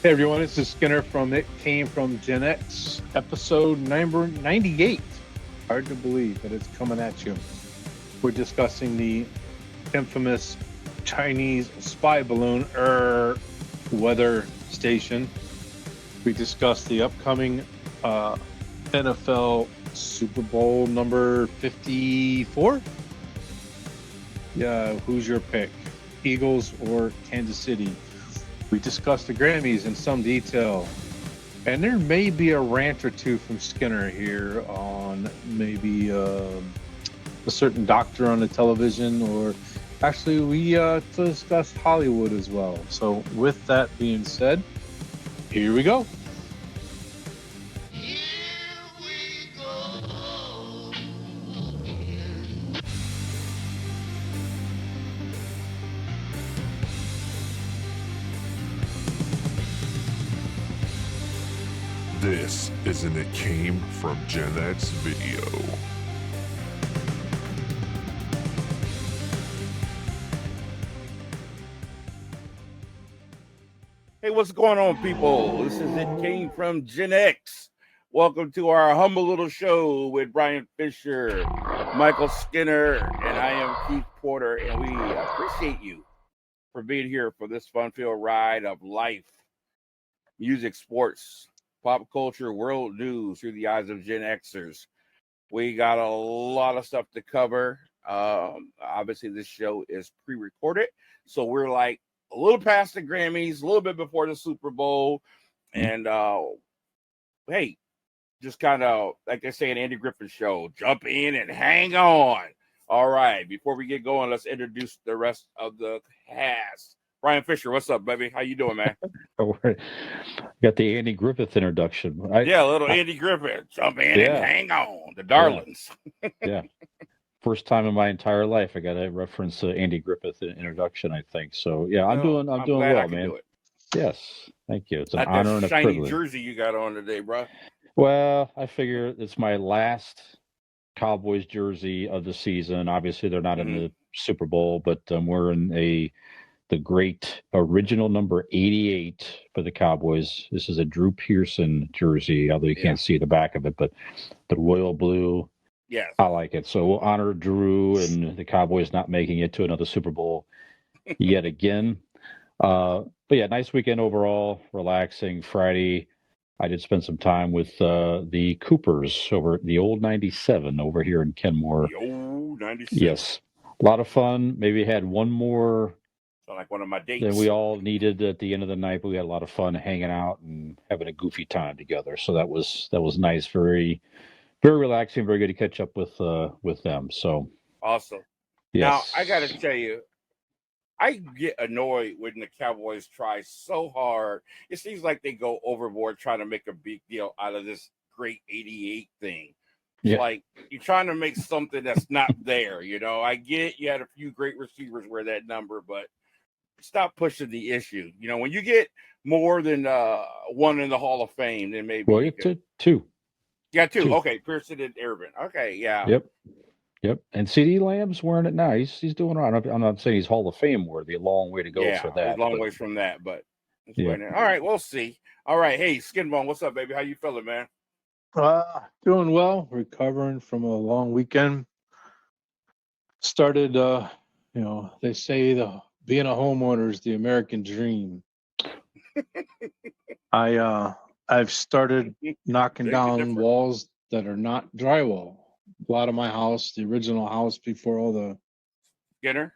Hey everyone, this is Skinner from It Came from GenX, episode number 98. Hard to believe that it's coming at you. We're discussing the infamous Chinese spy balloon weather station. We discussed the upcoming NFL Super Bowl number 54. Yeah, who's your pick? Eagles or Kansas City? We discussed the Grammys in some detail. And there may be a rant or two from Skinner here on maybe a certain doctor on the television, or actually we discussed Hollywood as well. So with that being said, here we go. This is an It Came from GenX video. Hey, what's going on, people? This is It Came from GenX. Welcome to our humble little show with Brian Fisher, Michael Skinner, and I am Keith Porter, and we appreciate you for being here for this fun-filled ride of life, music, sports, pop culture, world news through the eyes of GenXers. We got a lot of stuff to cover. Obviously, this show is pre-recorded, so we're like a little past the Grammys, a little bit before the Super Bowl, and hey, just kind of like they say in Andy Griffith show, jump in and hang on. All right, before we get going, let's introduce the rest of the cast. Brian Fisher, what's up, baby? How you doing, man? Got the Andy Griffith introduction. Yeah, a little Andy Griffith. Jump in and hang on. The Darlings. Yeah. First time in my entire life I got a reference to Andy Griffith introduction, I think. So yeah, I'm doing glad well, I can man. do it. Yes, thank you. It's an Not honor that and a shiny privilege. jersey you got on today, bro. Well, I figure it's my last Cowboys jersey of the season. Obviously, they're not in the Super Bowl, but we're in the great original number 88 for the Cowboys. This is a Drew Pearson jersey, although you can't see the back of it, but the royal blue. Yes. I like it. So we'll honor Drew and the Cowboys not making it to another Super Bowl yet again. But yeah, nice weekend overall, relaxing. Friday, I did spend some time with the Coopers over at the old 97 over here in Kenmore. The old 97. Yes. A lot of fun. Maybe had one more like one of my dates than we all needed at the end of the night, but we had a lot of fun hanging out and having a goofy time together. So that was nice. Very, very relaxing. Very good to catch up with them. So awesome. Yes. Now I got to tell you, I get annoyed when the Cowboys try so hard. It seems like they go overboard trying to make a big deal out of this great 88 thing. Yeah. Like you're trying to make something that's not there. You know, I get you had a few great receivers wear that number, but stop pushing the issue. You know, when you get more than one in the Hall of Fame, then maybe. Well, it's two. Yeah, two. Okay, Pearson and Irvin. Okay, yeah. Yep. And CD Lamb's wearing it now. He's doing all right. I'm not saying he's Hall of Fame worthy. A long way to go for that. He's a long ways from that, but all right, we'll see. All right, hey, Skinbone, what's up, baby? How you feeling, man? Doing well. Recovering from a long weekend. Started, they say being a homeowner is the American dream. I've started knocking down walls that are not drywall. A lot of my house, the original house before all the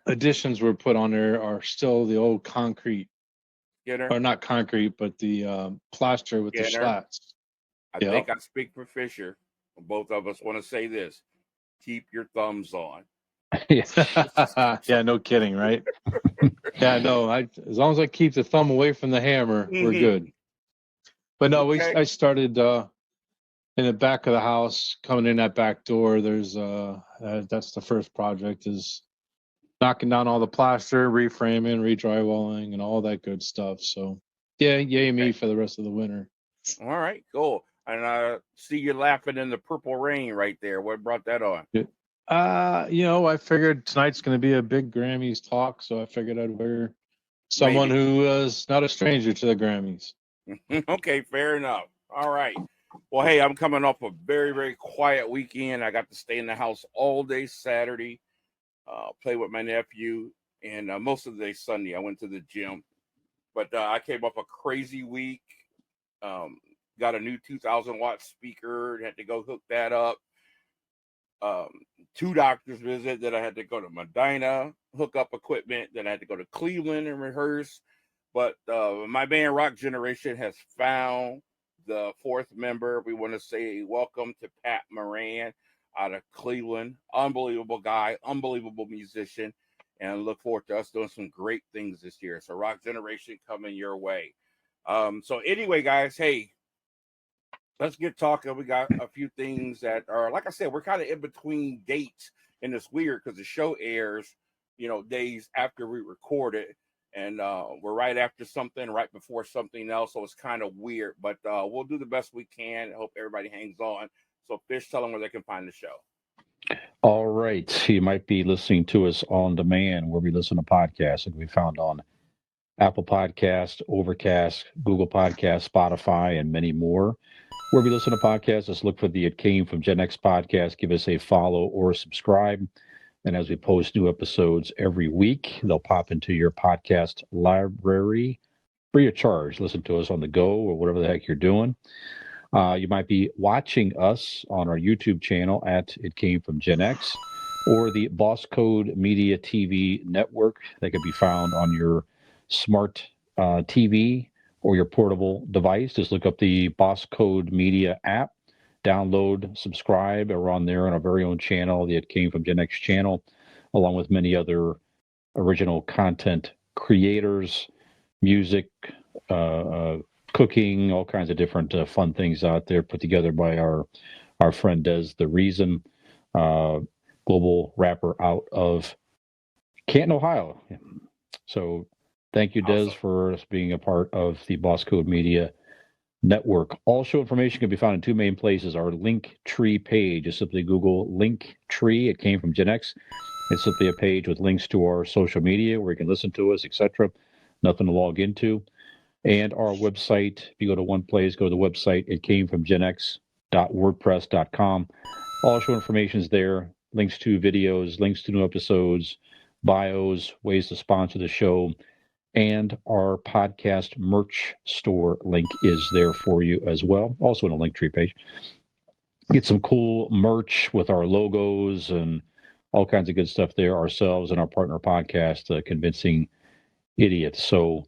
additions were put on there, are still the old concrete. Or not concrete, but the plaster with the slats. I think I speak for Fisher. Both of us want to say this. Keep your thumbs on. Yeah, no kidding, right? Yeah, no. As long as I keep the thumb away from the hammer, we're good. But no, I started in the back of the house, coming in that back door. There's that's the first project, is knocking down all the plaster, reframing, re-drywalling, and all that good stuff. So yeah, yay me for the rest of the winter. All right, cool. And I see you laughing in the purple rain right there. What brought that on? I figured tonight's going to be a big Grammys talk, so I figured I'd wear someone who is not a stranger to the Grammys. Okay, fair enough. All right. Well, hey, I'm coming off a very, very quiet weekend. I got to stay in the house all day Saturday, play with my nephew, and most of the day Sunday I went to the gym. But I came off a crazy week. Um, got a new 2,000-watt speaker. Had to go hook that up. 2 doctors visit. Then I had to go to Medina, hook up equipment. Then I had to go to Cleveland and rehearse. But my band Rock Generation has found the 4th member. We want to say welcome to Pat Moran out of Cleveland. Unbelievable guy, unbelievable musician, and look forward to us doing some great things this year. So Rock Generation coming your way. So anyway, guys, hey, let's get talking. We got a few things that are, like I said, we're kind of in between dates, and it's weird because the show airs, days after we record it, and we're right after something, right before something else, so it's kind of weird. But we'll do the best we can. I hope everybody hangs on. So, Fish, tell them where they can find the show. All right. You might be listening to us on demand where we listen to podcasts. It can be found on Apple Podcast, Overcast, Google Podcast, Spotify, and many more. Where we listen to podcasts, just look for the It Came from GenX podcast. Give us a follow or subscribe. And as we post new episodes every week, they'll pop into your podcast library free of charge. Listen to us on the go or whatever the heck you're doing. You might be watching us on our YouTube channel at It Came from GenX or the Boss Code Media TV network. They can be found on your smart TV or your portable device. Just look up the Boss Code Media app, download, subscribe. We're on there on our very own channel, the It Came from GenX channel, along with many other original content creators, music, cooking, all kinds of different fun things out there put together by our friend Des the Reason, global rapper out of Canton, Ohio. So thank you, Des, Awesome. for being a part of the Boss Code Media network. All show information can be found in 2 main places. Our link tree page is simply Google link tree. It came from GenX. It's simply a page with links to our social media where you can listen to us, etc. Nothing to log into. And our website, if you go to one place, go to the website, it came from genx.wordpress.com. All show information is there, links to videos, links to new episodes, bios, ways to sponsor the show, and our podcast merch store link is there for you as well, also in a link tree page. Get some cool merch with our logos and all kinds of good stuff there ourselves and our partner podcast, Convincing Idiots. So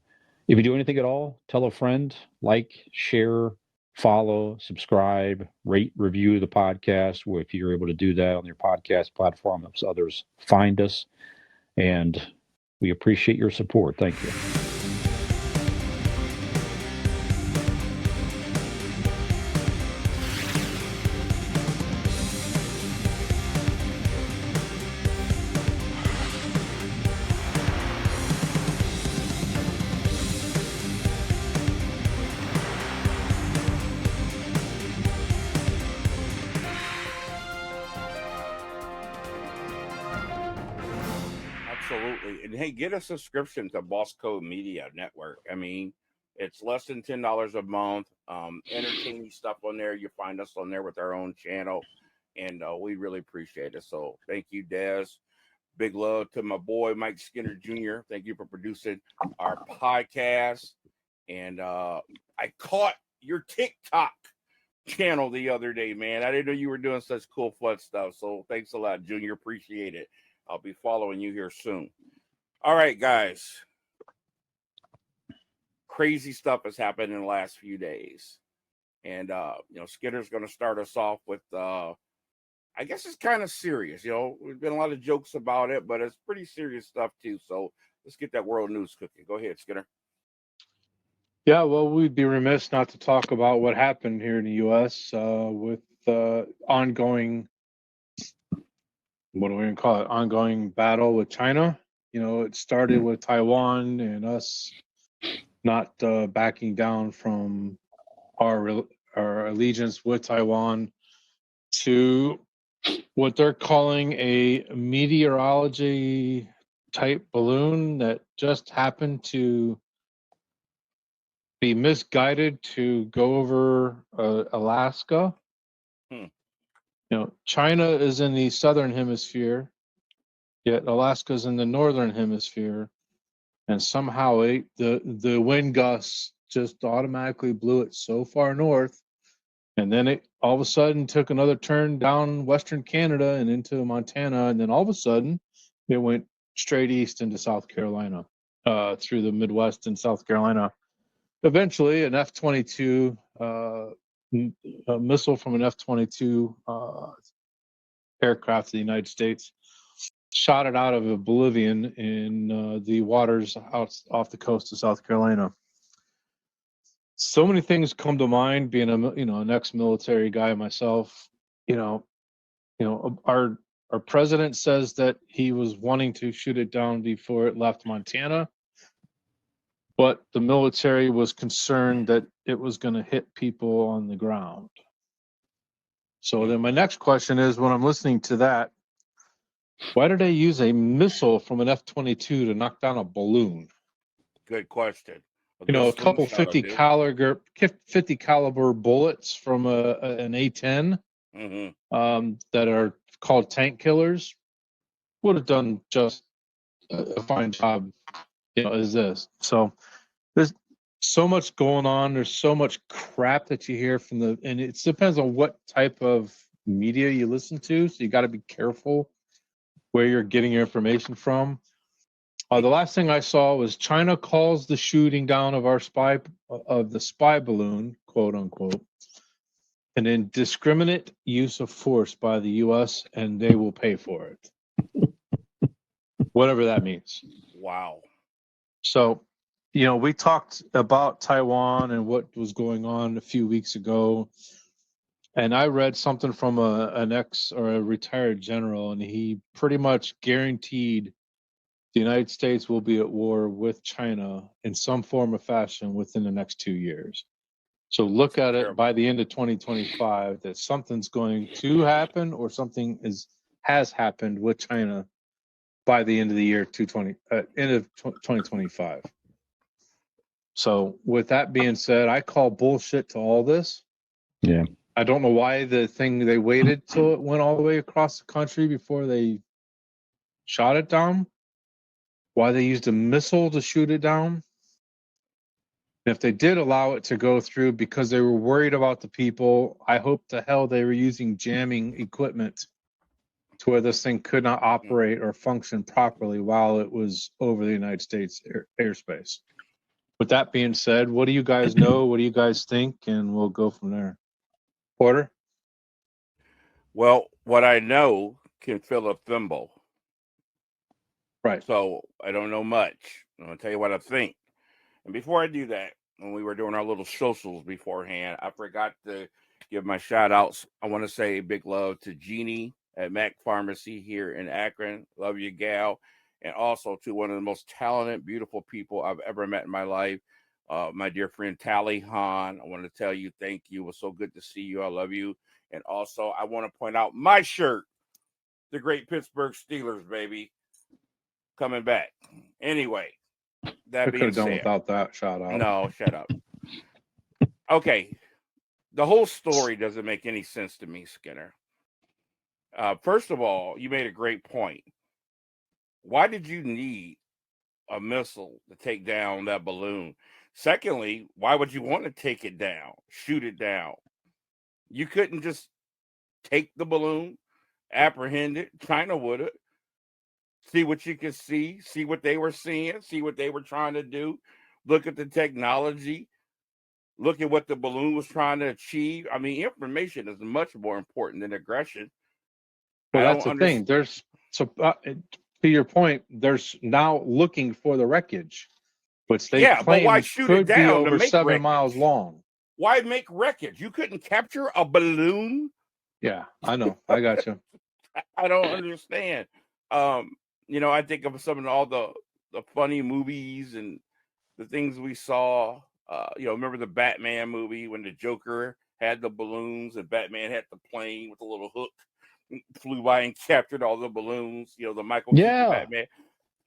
if you do anything at all, tell a friend, like, share, follow, subscribe, rate, review the podcast. If you're able to do that on your podcast platform, helps others find us. And we appreciate your support. Thank you. Absolutely. And hey, get a subscription to Boss Code Media Network. I mean, it's less than $10 a month. Entertaining stuff on there. You find us on there with our own channel, and we really appreciate it. So thank you, Des. Big love to my boy Mike Skinner Jr. Thank you for producing our podcast. And I caught your TikTok channel the other day, man. I didn't know you were doing such cool, fun stuff. So thanks a lot, Junior. Appreciate it. I'll be following you here soon. All right, guys. Crazy stuff has happened in the last few days. And, Skinner's going to start us off with, I guess it's kind of serious. There's been a lot of jokes about it, but it's pretty serious stuff, too. So let's get that world news cooking. Go ahead, Skinner. Yeah, well, we'd be remiss not to talk about what happened here in the U.S. With ongoing, what are we going to call it, ongoing battle with China. It started with Taiwan and us not backing down from our allegiance with Taiwan to what they're calling a meteorology type balloon that just happened to be misguided to go over Alaska. China is in the southern hemisphere, yet Alaska is in the northern hemisphere, and somehow the wind gusts just automatically blew it so far north, and then it all of a sudden took another turn down western Canada and into Montana, and then all of a sudden it went straight east into South Carolina, through the Midwest and South Carolina. Eventually, an F-22, a missile from an F-22 aircraft of the United States, shot it out of oblivion in the waters off the coast of South Carolina. So many things come to mind, being an ex-military guy myself. Our president says that he was wanting to shoot it down before it left Montana, but the military was concerned that it was going to hit people on the ground. So then my next question is, when I'm listening to that, why did they use a missile from an F-22 to knock down a balloon? Good question. A couple 50 caliber bullets from an A-10 that are called tank killers would have done just a fine job, as this. So there's so much going on. There's so much crap that you hear and it depends on what type of media you listen to. So you got to be careful where you're getting your information from. The last thing I saw was China calls the shooting down of the spy balloon, quote unquote, an indiscriminate use of force by the U.S., and they will pay for it. Whatever that means. Wow. So, we talked about Taiwan and what was going on a few weeks ago, and I read something from an ex or a retired general, and he pretty much guaranteed the United States will be at war with China in some form or fashion within the next 2 years. So look at it by the end of 2025 that something's going to happen or something has happened with China by the end of the year end of 2025. So with that being said, I call bullshit to all this. Yeah. I don't know why they waited till it went all the way across the country before they shot it down. Why they used a missile to shoot it down. If they did allow it to go through because they were worried about the people, I hope to hell they were using jamming equipment to where this thing could not operate or function properly while it was over the United States airspace. With that being said, what do you guys know? What do you guys think? And we'll go from there. Porter? Well, what I know can fill a thimble. Right. So I don't know much. I'm going to tell you what I think. And before I do that, when we were doing our little socials beforehand, I forgot to give my shout outs. I want to say big love to Jeannie at Mac Pharmacy here in Akron. Love you, gal. And also to one of the most talented, beautiful people I've ever met in my life, my dear friend Tally Hahn. I want to tell you thank you. It was so good to see you. I love you. And also, I want to point out my shirt, the great Pittsburgh Steelers, baby, coming back. Anyway, that being could have done said, without that shout out. No, shut up. Okay, the whole story doesn't make any sense to me, Skinner. First of all, you made a great point. Why did you need a missile to take down that balloon? Secondly, why would you want to take it down, shoot it down? You couldn't just take the balloon, apprehend it. China would have. See what you could see what they were seeing, see what they were trying to do, look at the technology, look at what the balloon was trying to achieve. I mean, information is much more important than aggression. Well, that's the thing. To your point, there's now looking for the wreckage, which they claim why shoot could it down be over 7 wreckage? miles long. Why make wreckage? You couldn't capture a balloon? Yeah, I know. I got you. I don't understand. I think of some of all the funny movies and the things we saw. Remember the Batman movie when the Joker had the balloons and Batman had the plane with a little hook, flew by and captured all the balloons. The Michael Keaton Batman.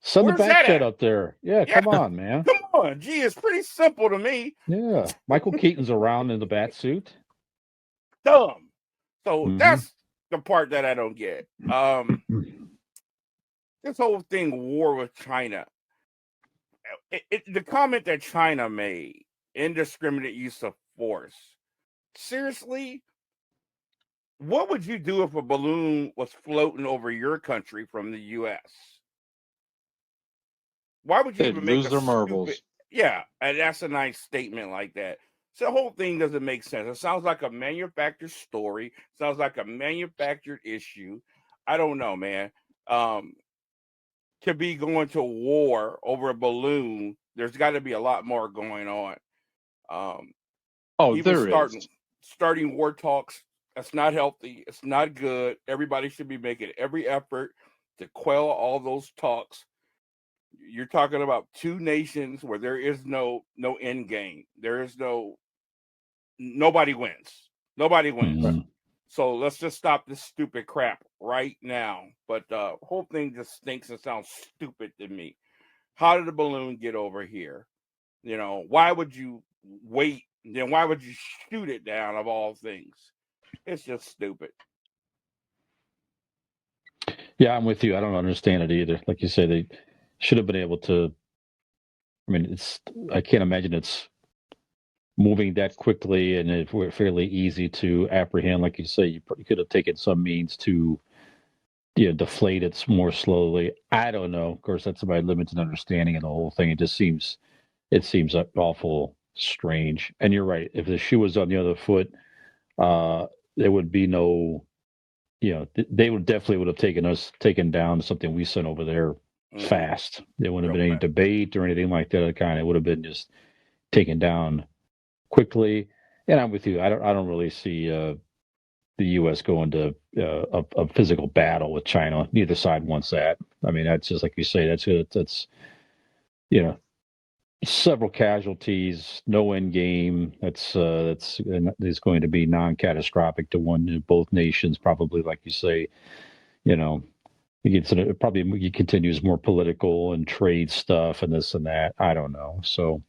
Send Where's the back that chat at? up there. Yeah, come on, man. Come on. Gee, it's pretty simple to me. Yeah. Michael Keaton's around in the bat suit. Dumb. So that's the part that I don't get. This whole thing, war with China. The comment that China made, indiscriminate use of force. Seriously? What would you do if a balloon was floating over your country from the U.S.? Why would you They'd even make lose a their stupid? marbles. Yeah, and that's a nice statement like that. So the whole thing doesn't make sense. It sounds like a manufactured story. Sounds like a manufactured issue. I don't know, man. To be going to war over a balloon, there's got to be a lot more going on. Oh, Even there is. starting war talks, that's not healthy. It's not good. Everybody should be making every effort to quell all those talks. You're talking about two nations where there is no end game. There is nobody wins. Nobody wins. Mhm. So let's just stop this stupid crap right now. But the whole thing just stinks and sounds stupid to me. How did the balloon get over here? You know, why would you wait? Then why would you shoot it down of all things? It's just stupid. Yeah, I'm with you. I don't understand it either. Like you say, they should have been able to. I mean, I can't imagine it's moving that quickly and it were fairly easy to apprehend. Like you say, you could have taken some means to, deflate it more slowly. I don't know. Of course, that's my limited understanding of the whole thing. It seems awful strange. And you're right. If the shoe was on the other foot, there would be no, they would definitely have taken down something we sent over there fast. There wouldn't have been any debate or anything like that. It would have been just taken down quickly. And I'm with you. I don't really see the U.S. going to a physical battle with China. Neither side wants that. I mean, that's just like you say. That's several casualties, no end game. That's is going to be non-catastrophic to both nations. Probably, like you say, you know. It probably continues more political and trade stuff and this and that. I don't know. So,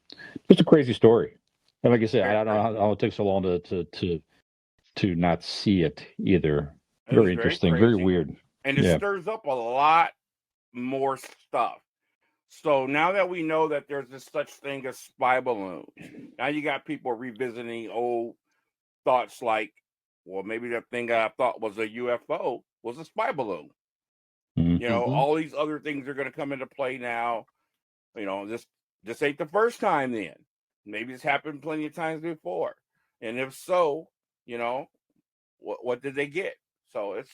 it's a crazy story. And like I said, I don't know how it took so long to not see it either. Very interesting, very weird. And it stirs up a lot more stuff. So now that we know that there's this such thing as spy balloons, now you got people revisiting old thoughts like, well, maybe the thing I thought was a UFO was a spy balloon. Mm-hmm. You know, all these other things are going to come into play now. You know, this ain't the first time then. Maybe it's happened plenty of times before. And if so, you know, what did they get? So it's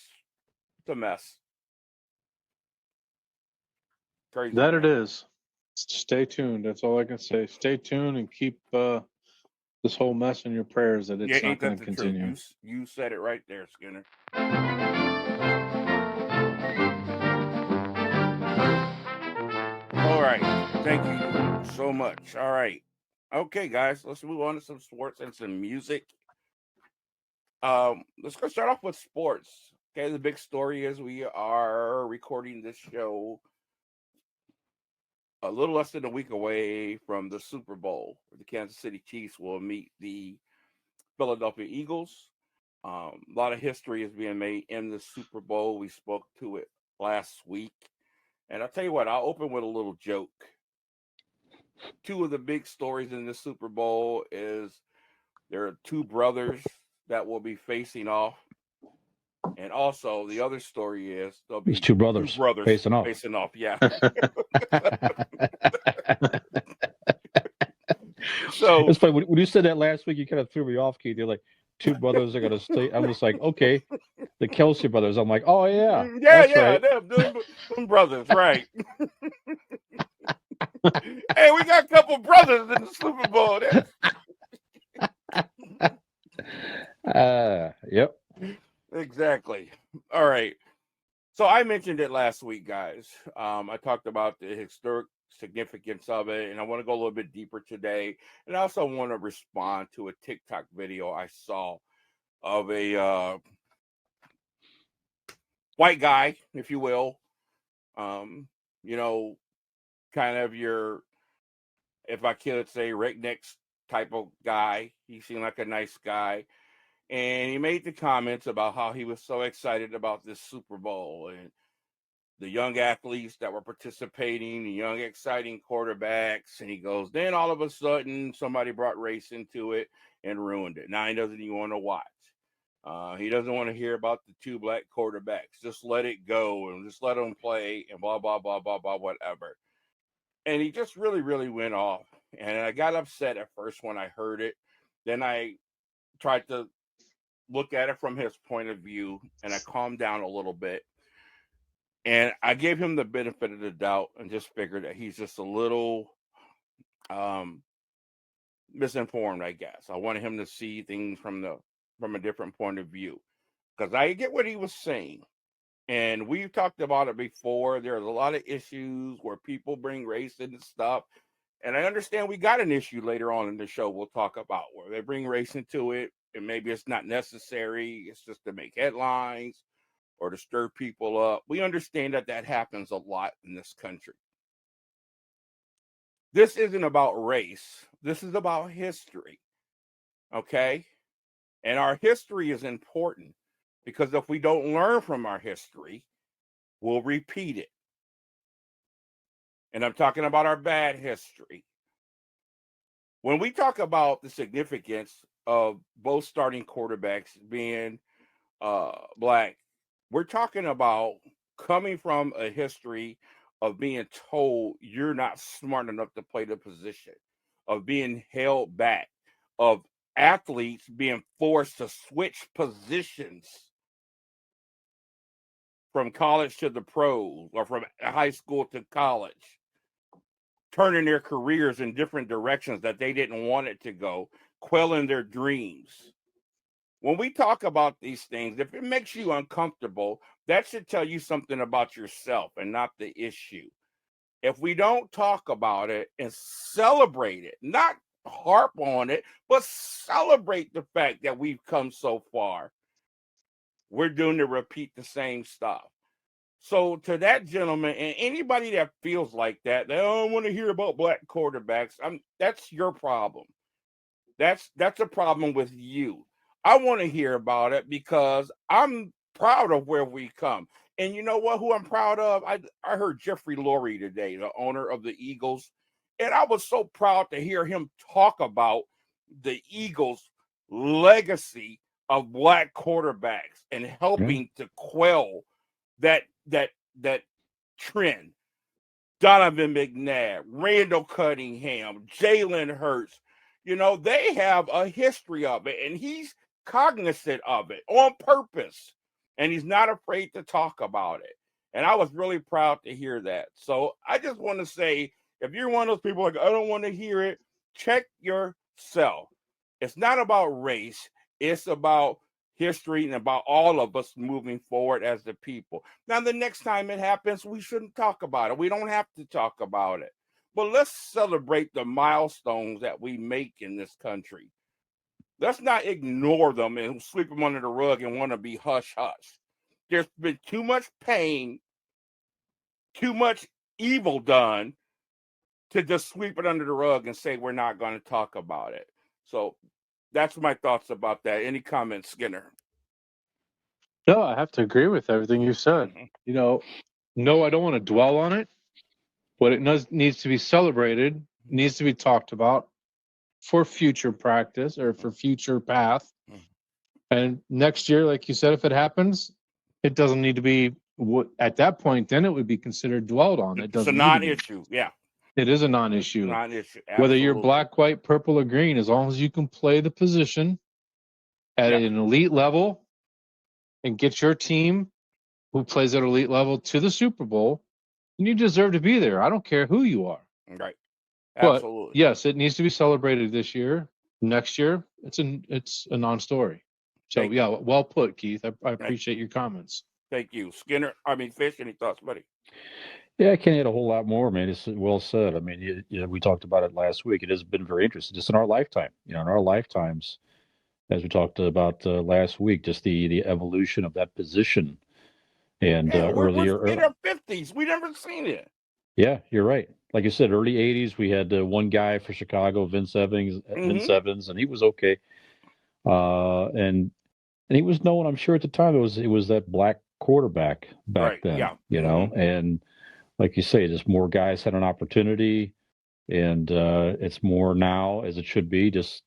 a mess. Crazy. That it is. Stay tuned. That's all I can say. Stay tuned and keep this whole mess in your prayers that it's not going to continue. You said it right there, Skinner. All right. Thank you so much. All right. Okay, guys, let's move on to some sports and some music. Let's go start off with sports. Okay, the big story is we are recording this show a little less than a week away from the Super Bowl. The Kansas City Chiefs will meet the Philadelphia Eagles. A lot of history is being made in the Super Bowl. We spoke to it last week. And I'll tell you what, I'll open with a little joke. Two of the big stories in the Super Bowl is there are two brothers that will be facing off. And also the other story is there'll be two brothers facing off. Yeah. So it's funny when you said that last week, you kind of threw me off, Keith. You're like, two brothers are going to stay. I'm just like, okay, the Kelsey brothers. I'm like, oh yeah, yeah, right. them brothers, right? Hey, we got a couple brothers in the Super Bowl. Yep. Exactly. All right. So I mentioned it last week, guys. I talked about the historic significance of it, and I want to go a little bit deeper today. And I also want to respond to a TikTok video I saw of a white guy, if you will. You know, kind of your, if I could say, redneck type of guy. He seemed like a nice guy. And he made the comments about how he was so excited about this Super Bowl and the young athletes that were participating, the young, exciting quarterbacks. And he goes, then all of a sudden, somebody brought race into it and ruined it. Now he doesn't even want to watch. He doesn't want to hear about the two black quarterbacks. Just let it go and just let them play and blah, blah, blah, blah, blah, whatever. And he just really, really went off. And I got upset at first when I heard it. Then I tried to look at it from his point of view, and I calmed down a little bit. And I gave him the benefit of the doubt and just figured that he's just a little misinformed, I guess. I wanted him to see things from a different point of view, because I get what he was saying. And we've talked about it before. There's a lot of issues where people bring race into stuff. And I understand we got an issue later on in the show we'll talk about where they bring race into it, and maybe it's not necessary. It's just to make headlines or to stir people up. We understand that happens a lot in this country. This isn't about race. This is about history. Okay? And our history is important, because if we don't learn from our history, we'll repeat it. And I'm talking about our bad history. When we talk about the significance of both starting quarterbacks being black, we're talking about coming from a history of being told you're not smart enough to play the position, of being held back, of athletes being forced to switch positions from college to the pros or from high school to college, turning their careers in different directions that they didn't want it to go, quelling their dreams. When we talk about these things, if it makes you uncomfortable, that should tell you something about yourself and not the issue. If we don't talk about it and celebrate it, not harp on it, but celebrate the fact that we've come so far, we're doing to repeat the same stuff. So to that gentleman and anybody that feels like that, they don't want to hear about black quarterbacks. That's your problem. That's a problem with you. I want to hear about it because I'm proud of where we come. And you know what? Who I'm proud of? I heard Jeffrey Lurie today, the owner of the Eagles, and I was so proud to hear him talk about the Eagles' legacy of black quarterbacks and helping to quell that trend. Donovan McNabb, Randall Cunningham, Jalen Hurts, they have a history of it, and he's cognizant of it on purpose, and he's not afraid to talk about it. And I was really proud to hear that. So I just want to say, if you're one of those people like, I don't want to hear it, check yourself. It's not about race. It's about history and about all of us moving forward as the people. Now, the next time it happens, we shouldn't talk about it. We don't have to talk about it. But let's celebrate the milestones that we make in this country. Let's not ignore them and sweep them under the rug and want to be hush-hush. There's been too much pain, too much evil done to just sweep it under the rug and say we're not going to talk about it. So that's my thoughts about that. Any comments, Skinner? No, I have to agree with everything you said. No, I don't want to dwell on it, but it needs to be celebrated, needs to be talked about for future practice or for future path. And next year, like you said, if it happens, it doesn't need to be at that point. Then it would be considered dwelled on. It doesn't. It's a non-issue. Yeah, it is a non-issue. Non-issue. Whether you're black, white, purple, or green, as long as you can play the position at an elite level and get your team who plays at elite level to the Super Bowl, and you deserve to be there. I don't care who you are. Right. Absolutely. But yes, it needs to be celebrated this year. Next year, it's a non-story. So well put, Keith. I appreciate your comments. Thank you, Skinner. Fish. Any thoughts, buddy? Yeah, I can't add a whole lot more, man. It's well said. We talked about it last week. It has been very interesting, just in our lifetime. In our lifetimes, as we talked about last week, just the evolution of that position. And we're earlier, in our 50s. We never seen it. Yeah, you're right. like you said, early '80s, we had one guy for Chicago, Vince Evans, and he was okay. And he was known, I'm sure, at the time. It was that black quarterback back Right. then, Yeah. you know. And like you say, just more guys had an opportunity, and it's more now as it should be. Just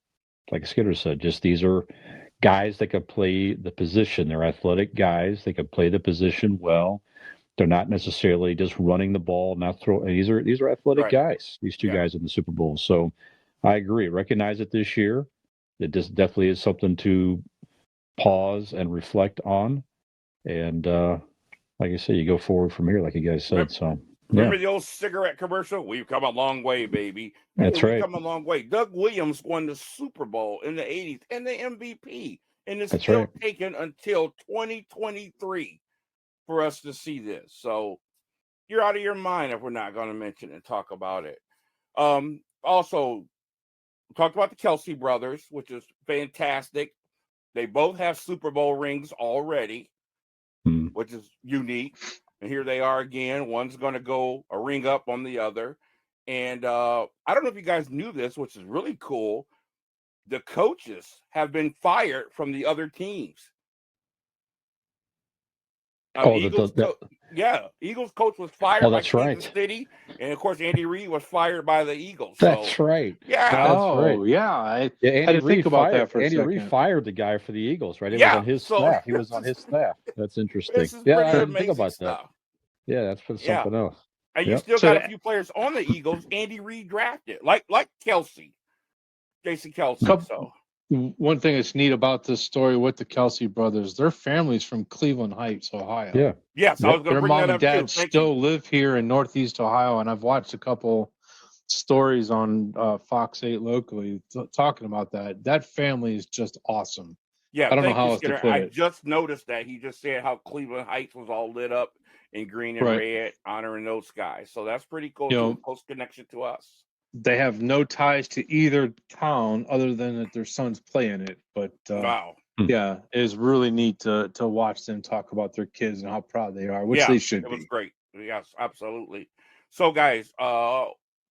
like Skinner said, just these are guys that could play the position. They're athletic guys. They could play the position well. They're not necessarily just running the ball, not throwing. These are athletic Right. guys. These two Yeah. guys in the Super Bowl. So I agree. Recognize it this year. It just definitely is something to pause and reflect on. And like I say, you go forward from here, like you guys said. So Remember the old cigarette commercial? We've come a long way, baby. That's We've right. come a long way. Doug Williams won the Super Bowl in the 80s and the MVP. And it's That's still right. taken until 2023 for us to see this. So you're out of your mind if we're not going to mention and talk about it. Also, talked about the Kelsey brothers, which is fantastic. They both have Super Bowl rings already, which is unique. And here they are again. One's going to go a ring up on the other. And I don't know if you guys knew this, which is really cool. The coaches have been fired from the other teams. Eagles coach was fired by Kansas City, and of course Andy Reid was fired by the Eagles. That's right. Yeah. That's right. Yeah. I Andy had to think about that for a Andy second. Reid fired the guy for the Eagles, right? It was on his staff. He was on his staff. That's interesting. This is pretty I didn't think amazing about stuff. that. Yeah, that's for something else. And you still got a few players on the Eagles Andy Reid drafted, like Kelsey, Jason Kelsey. So one thing that's neat about this story with the Kelsey brothers, their family's from Cleveland Heights, Ohio. Yeah. Yes, I was going to bring that up too. Their mom and dad still live here in Northeast Ohio, and I've watched a couple stories on Fox 8 locally talking about that. That family is just awesome. Yeah, I don't know how else to put it. I just noticed that he just said how Cleveland Heights was all lit up in green and red, honoring those guys. So that's pretty cool. Close connection to us. They have no ties to either town other than that their sons play in it. But wow. Yeah, it is really neat to watch them talk about their kids and how proud they are, which they should be. It was great. Yes, absolutely. So, guys,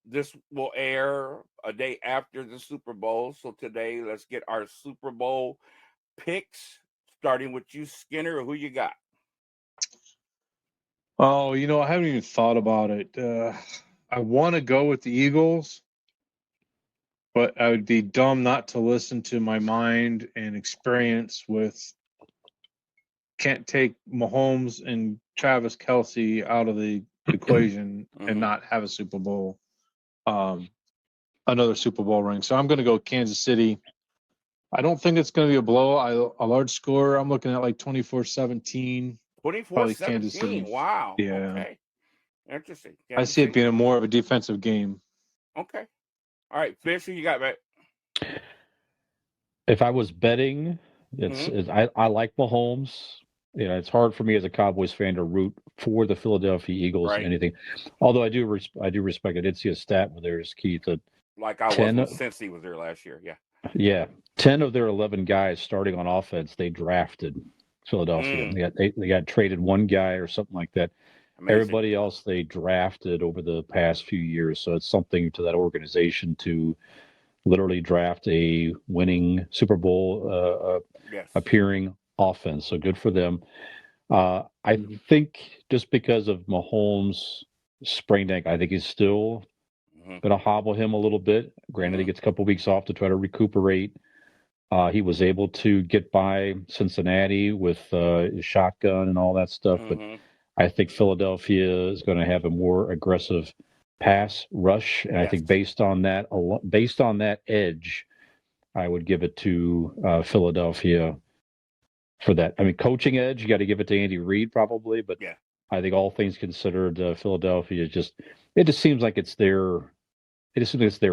this will air a day after the Super Bowl. So today, let's get our Super Bowl picks, starting with you, Skinner. Who you got? Oh, I haven't even thought about it. I want to go with the Eagles, but I would be dumb not to listen to my mind and experience with. Can't take Mahomes and Travis Kelce out of the equation and not have a Super Bowl, another Super Bowl ring. So I'm going to go Kansas City. I don't think it's going to be a a large score. I'm looking at like 24-17. 24-17. Wow. Yeah. Okay. Interesting. I see it being more of a defensive game. Okay. All right, Fish, who you got, man? If I was betting, I like Mahomes. It's hard for me as a Cowboys fan to root for the Philadelphia Eagles or anything. Although I do respect. I did see a stat where there's Keith that like I was since he was there last year. Yeah. Yeah, 10 of their 11 guys starting on offense they drafted Philadelphia. They got traded one guy or something like that. Amazing. Everybody else they drafted over the past few years. So it's something to that organization to literally draft a winning Super Bowl appearing offense. So good for them. I think just because of Mahomes' sprained ankle, I think he's still going to hobble him a little bit. Granted, he gets a couple of weeks off to try to recuperate. He was able to get by Cincinnati with his shotgun and all that stuff, but I think Philadelphia is going to have a more aggressive pass rush, and I think based on that edge, I would give it to Philadelphia for that. I mean, coaching edge, you got to give it to Andy Reid probably, but I think all things considered, Philadelphia it just seems like it's their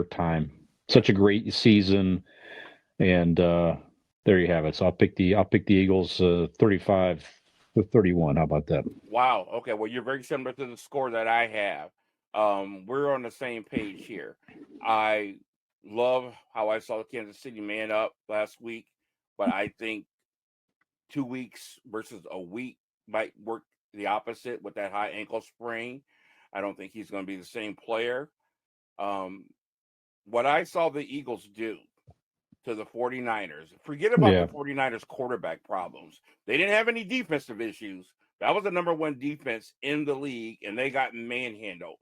time. Such a great season, and there you have it. So I'll pick the Eagles 35-31. How about that? Wow. Okay. Well, you're very similar to the score that I have. We're on the same page here. I love how I saw the Kansas City man up last week, but I think 2 weeks versus a week might work the opposite with that high ankle sprain. I don't think he's going to be the same player. What I saw the Eagles do to the 49ers, forget about the 49ers quarterback problems. They didn't have any defensive issues. That was the number one defense in the league, and they got manhandled.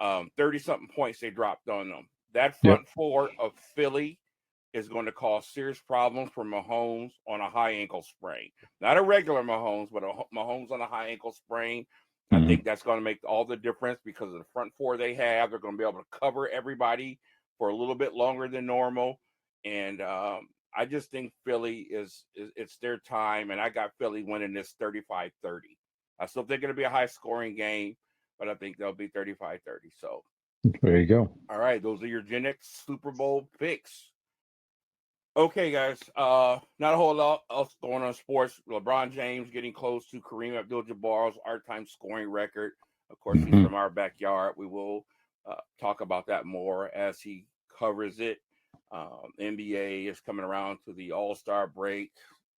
30-something points they dropped on them. That front four of Philly is going to cause serious problems for Mahomes on a high ankle sprain. Not a regular Mahomes, but a Mahomes on a high ankle sprain. I think that's going to make all the difference because of the front four they have. They're going to be able to cover everybody for a little bit longer than normal. And I just think Philly it's their time, and I got Philly winning this 35-30. I still think it'll be a high-scoring game, but I think they'll be 35-30. So there you go. All right, those are your GenX Super Bowl picks. Okay, guys, not a whole lot else going on in sports. LeBron James getting close to Kareem Abdul-Jabbar's all-time scoring record. Of course, he's from our backyard. We will talk about that more as he covers it. NBA is coming around to the All-Star break,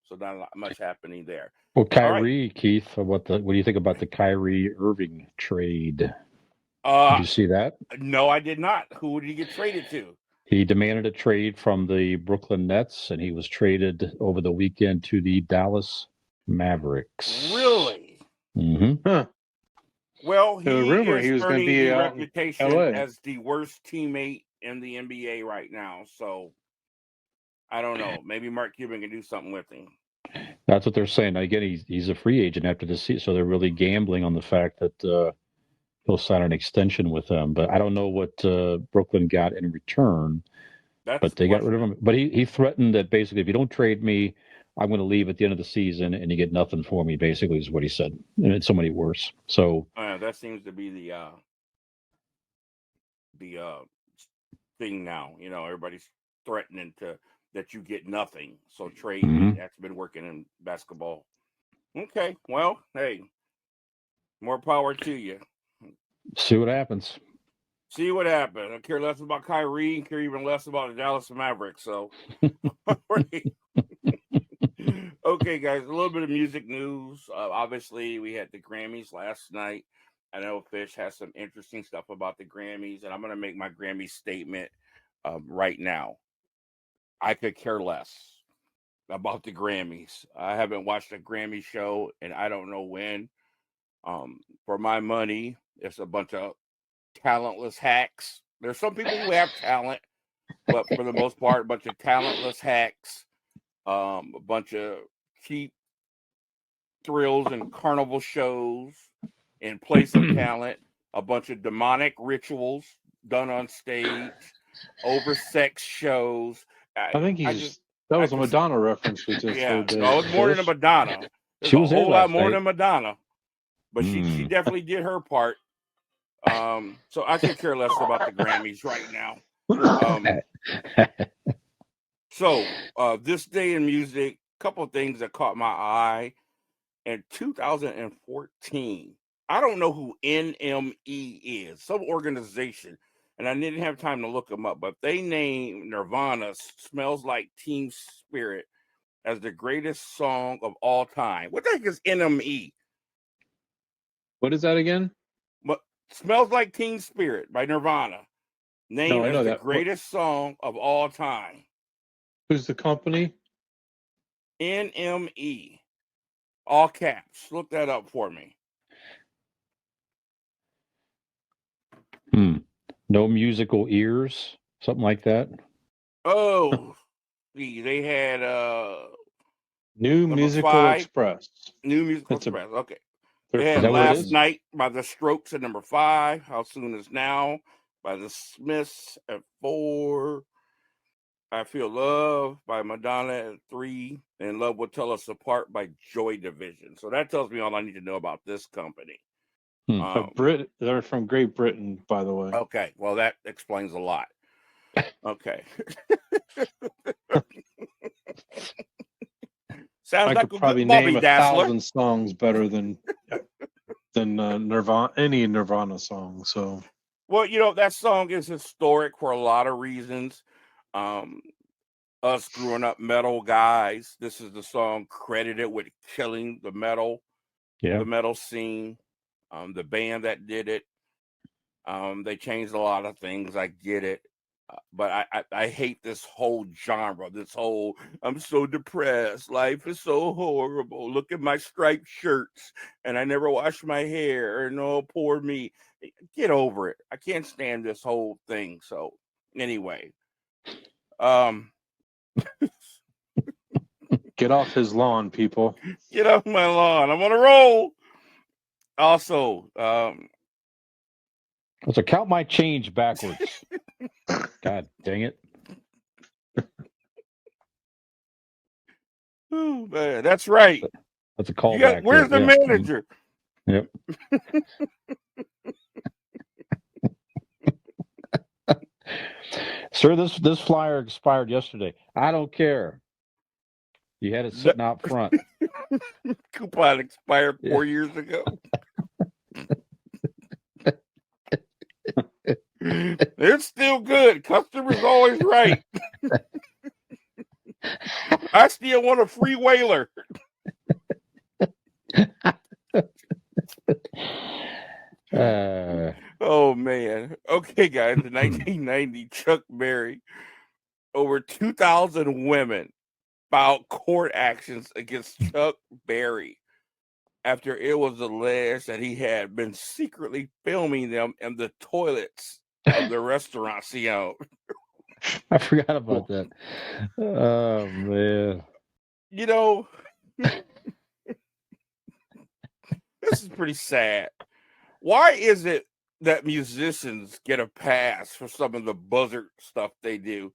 so not much happening there. Well, Kyrie, Keith, what do you think about the Kyrie Irving trade? Did you see that? No, I did not. Who did he get traded to? He demanded a trade from the Brooklyn Nets, and he was traded over the weekend to the Dallas Mavericks. Really? Huh. Well, he was going to be a reputation as the worst teammate in the NBA right now. So I don't know. Maybe Mark Cuban can do something with him. That's what they're saying. Again, he's a free agent after this season, so they're really gambling on the fact that he'll sign an extension with them. But I don't know what Brooklyn got in return. But they got rid of him. But he threatened that basically, if you don't trade me, I'm going to leave at the end of the season, and you get nothing for me. Basically, is what he said, and it's so many worse. So that seems to be the thing now. You know, everybody's threatening that you get nothing. So trade me. That's been working in basketball. Okay, well, hey, more power to you. See what happens. See what happens. I care less about Kyrie, care even less about the Dallas Mavericks. So, okay, guys, a little bit of music news. Obviously, we had the Grammys last night. I know Fish has some interesting stuff about the Grammys, and I'm going to make my Grammy statement right now. I could care less about the Grammys. I haven't watched a Grammy show, and I don't know when. For my money, it's a bunch of talentless hacks. There's some people who have talent, but for the most part, a bunch of talentless hacks, a bunch of cheap thrills and carnival shows in place of talent, a bunch of demonic rituals done on stage, over-sex shows. I think that was a Madonna reference we just heard. No, it was more than a Madonna. There's a whole lot more than Madonna, but she definitely did her part. So I could care less about the Grammys right now. So this day in music, a couple of things that caught my eye. In 2014, I don't know who NME is, some organization, and I didn't have time to look them up, but they named Nirvana's Smells Like Teen Spirit as the greatest song of all time. What the heck is NME? What is that again? Smells Like Teen Spirit by Nirvana. Named as the greatest song of all time. Who's the company? NME. All caps. Look that up for me. No musical ears? Something like that? Oh. They had New Musical Express. New Musical Express. Okay. They had Last Night by the Strokes at number 5. How Soon Is Now by the Smiths at 4. I Feel Love by Madonna at 3. And Love Will Tell Us Apart by Joy Division. So that tells me all I need to know about this company. They're from Great Britain, by the way. Okay. Well, that explains a lot. Okay. Sounds I like could probably name 1,000 songs better than Nirvana, any Nirvana song. So, well, you know, that song is historic for a lot of reasons. Us growing up metal guys, this is the song credited with killing the metal, the metal scene. The band that did it They changed a lot of things. I get it. But I hate this whole genre, this whole I'm so depressed. Life is so horrible. Look at my striped shirts and I never wash my hair. And oh, poor me. Get over it. I can't stand this whole thing. So anyway, Get off his lawn, people. get off my lawn. I'm on a roll. Also, so count my change backwards. God dang it. Oh, man, that's right. That's a callback. Where's the manager? Yep. Sir, this flyer expired yesterday. I don't care. You had it sitting out front. Coupon expired 4 years ago. It's still good. Customer's always right. I still want a free whaler. Oh, man. Okay, guys. In 1990, Chuck Berry, over 2,000 women filed court actions against Chuck Berry after it was alleged that he had been secretly filming them in the toilets of the restaurants he owned. I forgot about that. Oh, man. You know, this is pretty sad. Why is it that musicians get a pass for some of the buzzard stuff they do?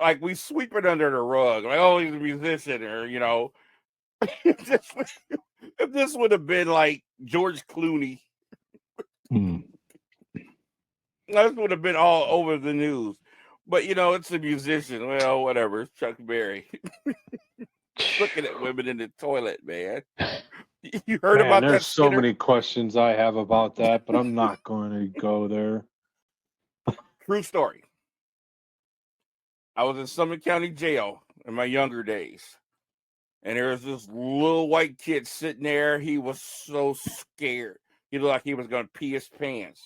Like, we sweep it under the rug. Like, oh, he's a musician, or, you know, if this would have been like George Clooney, that would have been all over the news. But, you know, it's a musician. Well, whatever. It's Chuck Berry. Looking at women in the toilet, man. You heard about that? There's so many questions I have about that, but I'm not going to go there. True story. I was in Summit County Jail in my younger days. And there was this little white kid sitting there. He was so scared. He looked like he was going to pee his pants.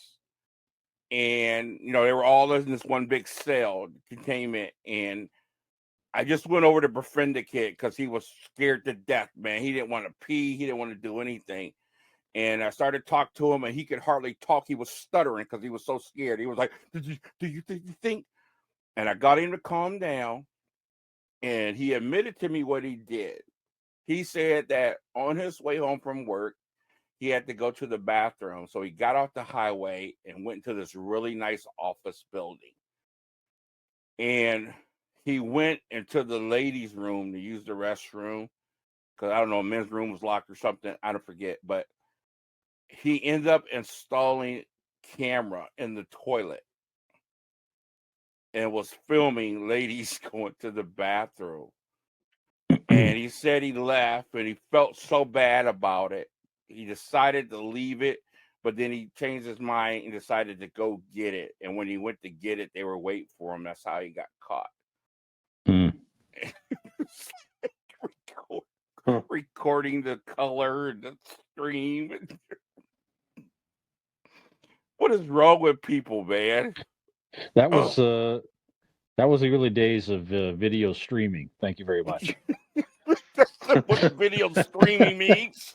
And, you know, they were all in this one big cell, containment. And I just went over to befriend the kid because he was scared to death, man. He didn't want to pee. He didn't want to do anything. And I started to talk to him, and he could hardly talk. He was stuttering because he was so scared. He was like, do you think? And I got him to calm down. And he admitted to me what he did. He said that on his way home from work, he had to go to the bathroom. So he got off the highway and went to this really nice office building. And he went into the ladies' room to use the restroom because, I don't know, men's room was locked or something. I don't forget. But he ended up installing camera in the toilet and was filming ladies going to the bathroom. And he said he left and he felt so bad about it. He decided to leave it, but then he changed his mind and decided to go get it. And when he went to get it, they were waiting for him. That's how he got caught. Recording the color and the stream. What is wrong with people, man? That was the early days of video streaming. Thank you very much. That's what video streaming means.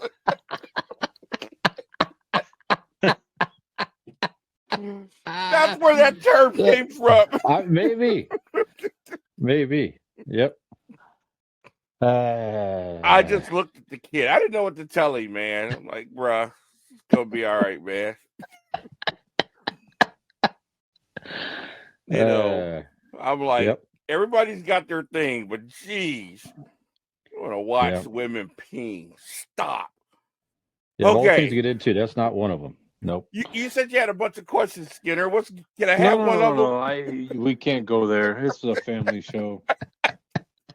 That's where that term came from. Maybe. Yep. I just looked at the kid. I didn't know what to tell him, man. I'm like, bruh, it's gonna be all right, man. You know, I'm like, everybody's got their thing, but geez, you want to watch women peeing? Stop. Yeah, okay. All the things to get into. That's not one of them. Nope. You said you had a bunch of questions, Skinner. Can I have one of them? We can't go there. It's a family show.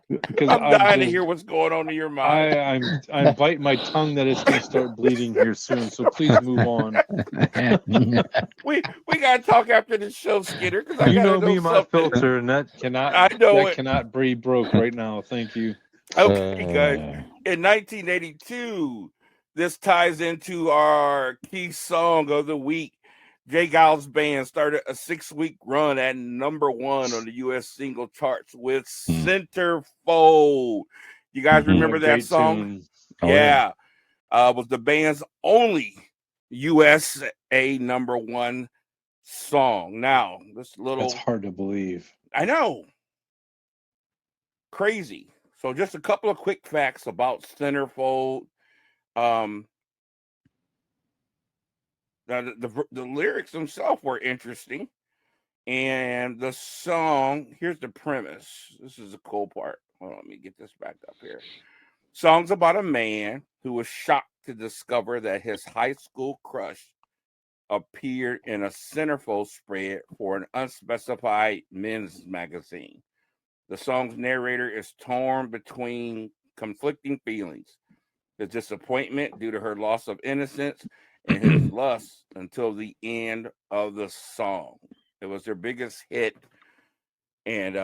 Because I'm dying to hear what's going on in your mind. I'm biting my tongue that it's going to start bleeding here soon. So please move on. we got to talk after the show, Skinner. Because you know me, my filter, and that cannot be broke right now. Thank you. Okay, guys. In 1982, this ties into our key song of the week. Jay Giles' band started a 6-week run at #1 on the U.S. single charts with Centerfold. You guys remember that song? Tune. Yeah. Was the band's only USA #1 song. Now, this little... That's hard to believe. I know. Crazy. So just a couple of quick facts about Centerfold. The lyrics themselves were interesting. And the song, here's the premise. This is the cool part. Hold on, let me get this back up here. Song's about a man who was shocked to discover that his high school crush appeared in a centerfold spread for an unspecified men's magazine. The song's narrator is torn between conflicting feelings: the disappointment due to her loss of innocence and his lust until the end of the song. It was their biggest hit, and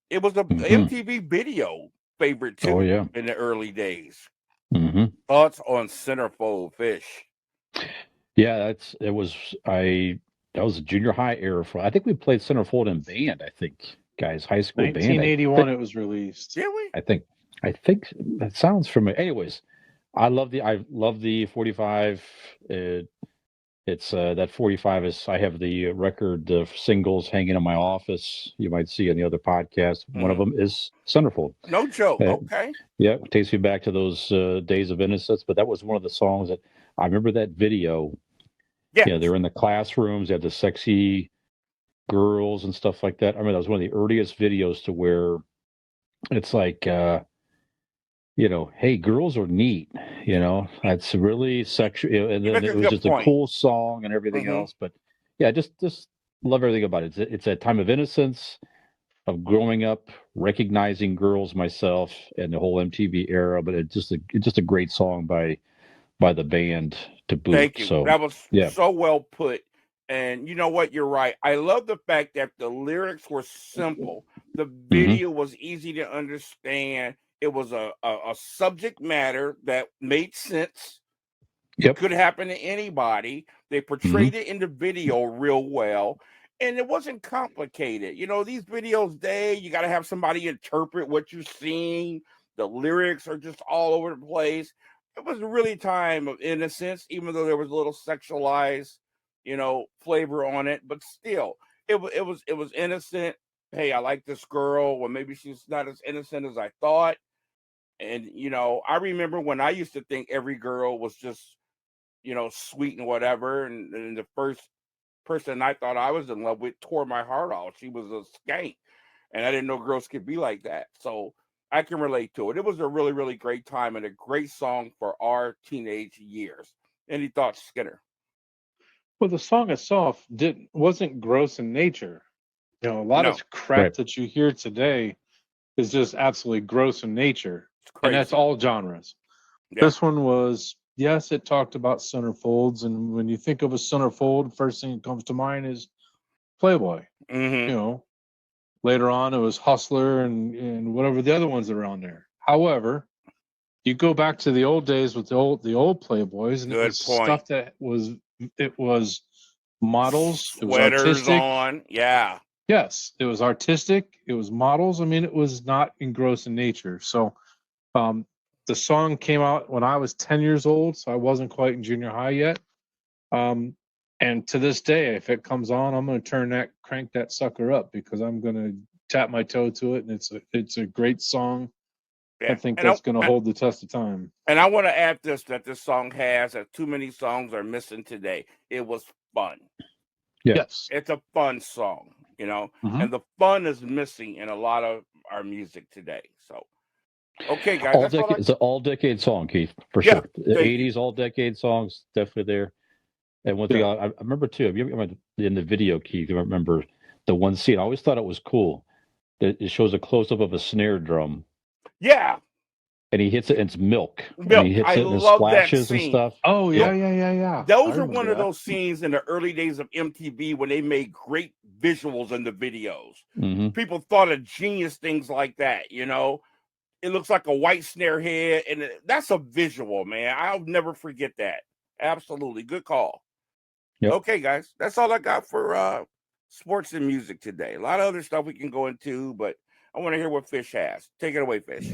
it was a MTV video favorite too in the early days. Thoughts on Centerfold, Fish? Yeah, that was a junior high era for. I think we played Centerfold in band. I think, guys, high school 1981 band. It was released. Did we? I think that sounds familiar. Anyways, I love the 45. It's that 45 is. I have the record singles hanging in my office. You might see on the other podcast. One of them is Centerfold. No joke. Okay. Yeah, it takes me back to those days of innocence. But that was one of the songs that I remember. That video. Yeah, they're in the classrooms. They had the sexy girls and stuff like that. I mean, that was one of the earliest videos to where it's like, hey, girls are neat. That's really sexual. And then it was just a cool song and everything else. But yeah, just love everything about it. It's a time of innocence, of growing up, recognizing girls myself, and the whole MTV era. But it's just a great song by the band to boot. Thank you. So that was so well put. And you know what? You're right. I love the fact that the lyrics were simple. The video was easy to understand. It was a subject matter that made sense. It could happen to anybody. They portrayed it in the video real well. And it wasn't complicated. These videos today, you got to have somebody interpret what you're seeing. The lyrics are just all over the place. It was really a time of innocence, even though there was a little sexualized, flavor on it. But still, it was innocent. Hey, I like this girl. Well, maybe she's not as innocent as I thought. And, I remember when I used to think every girl was just, sweet and whatever. And the first person I thought I was in love with tore my heart out. She was a skank. And I didn't know girls could be like that. So I can relate to it. It was a really, really great time and a great song for our teenage years. Any thoughts, Skinner? Well, the song itself wasn't gross in nature. A lot of crap that you hear today is just absolutely gross in nature. And that's all genres. Yeah. This one was, yes, it talked about centerfolds. And when you think of a centerfold, first thing that comes to mind is Playboy. Later on, it was Hustler and whatever the other ones that are on there. However, you go back to the old days with the old Playboys, and it was stuff that was models, sweaters, it was artistic. On, yeah. Yes, it was artistic. It was models. I mean, it was not engrossed in nature. So, the song came out when I was 10 years old, so I wasn't quite in junior high yet. And to this day, if it comes on, I'm going to crank that sucker up because I'm going to tap my toe to it, and it's a great song. Yeah. I think that's going to hold the test of time. And I want to add that this song has, that too many songs are missing today. It was fun. Yes. It's a fun song, and the fun is missing in a lot of our music today. So, okay, guys. It's an all-decade song, Keith, for sure. The 80s all-decade songs, definitely there. And one thing I remember, too, in the video, Keith, I remember the one scene. I always thought it was cool. It shows a close-up of a snare drum. Yeah. And he hits it, and it's milk. And he hits it, and it splashes and stuff. Oh, yeah. Those are one of those scenes in the early days of MTV when they made great visuals in the videos. People thought of genius things like that, It looks like a white snare head, and that's a visual, man. I'll never forget that. Absolutely. Good call. Yep. Okay, guys, that's all I got for sports and music today. A lot of other stuff we can go into, but I want to hear what Fish has. Take it away, Fish.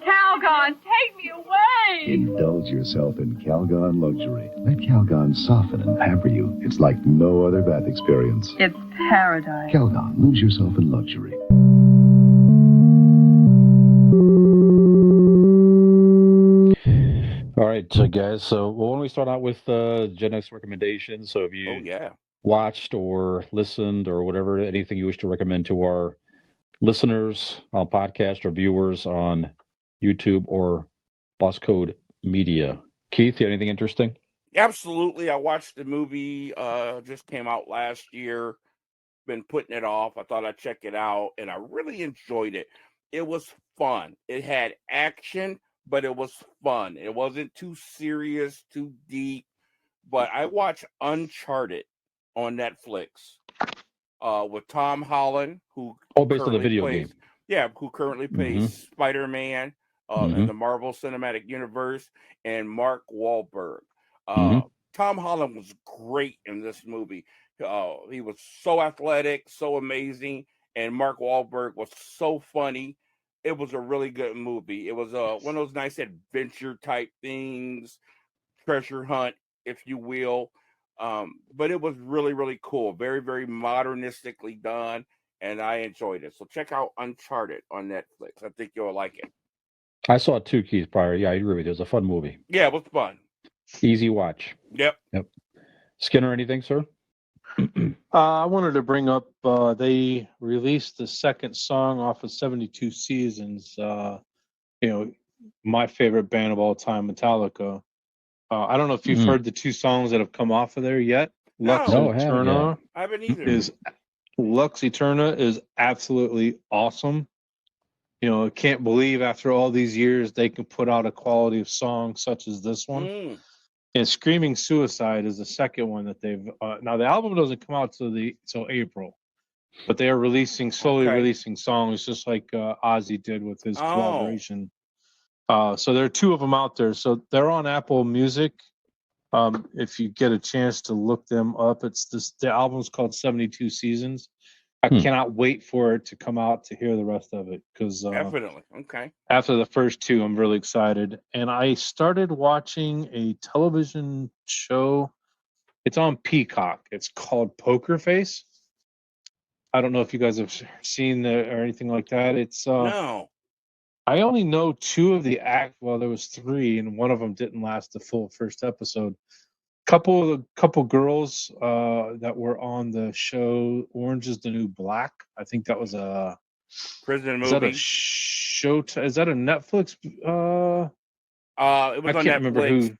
Calgon, take me away! Indulge yourself in Calgon luxury. Let Calgon soften and pamper you. It's like no other bath experience. It's paradise. Calgon, lose yourself in luxury. All right, so guys. So why don't we start out with Gen X recommendations? So if you watched or listened or whatever, anything you wish to recommend to our listeners on podcast or viewers on YouTube or Boss Code Media. Keith, you have anything interesting? Absolutely. I watched the movie, just came out last year. Been putting it off. I thought I'd check it out, and I really enjoyed it. It was fun. It had action, but it was fun. It wasn't too serious, too deep. But I watched Uncharted on Netflix with Tom Holland, who based on the video game. Yeah, who currently plays Spider-Man in the Marvel Cinematic Universe, and Mark Wahlberg. Tom Holland was great in this movie. He was so athletic, so amazing, and Mark Wahlberg was so funny. It was a really good movie. It was one of those nice adventure type things, treasure hunt, if you will. But it was really, really cool. Very, very modernistically done, and I enjoyed it. So check out Uncharted on Netflix. I think you'll like it. I saw it too, Keith, prior. Yeah, I agree with you. It was a fun movie. Yeah, it was fun. Easy watch. Yep. Skinner, anything, sir? I wanted to bring up, they released the second song off of 72 Seasons. My favorite band of all time, Metallica. I don't know if you've heard the two songs that have come off of there yet. Lux Eterna. I haven't either. Lux Eterna is absolutely awesome. I can't believe after all these years they can put out a quality of song such as this one. And Screaming Suicide is the second one that they've. Now the album doesn't come out till April, but they are slowly releasing songs, just like Ozzy did with his collaboration. So there are two of them out there. So they're on Apple Music. If you get a chance to look them up, the album's called 72 Seasons. I cannot wait for it to come out to hear the rest of it, because definitely. Okay. After the first two, I'm really excited. And I started watching a television show. It's on Peacock. It's called Poker Face. I don't know if you guys have seen it or anything like that. It's no. I only know two of the well, there was three, and one of them didn't last the full first episode. Couple girls that were on the show Orange is the New Black. I think that was a prison movie. Is that a show? Is that a Netflix? It was on Netflix. Remember who.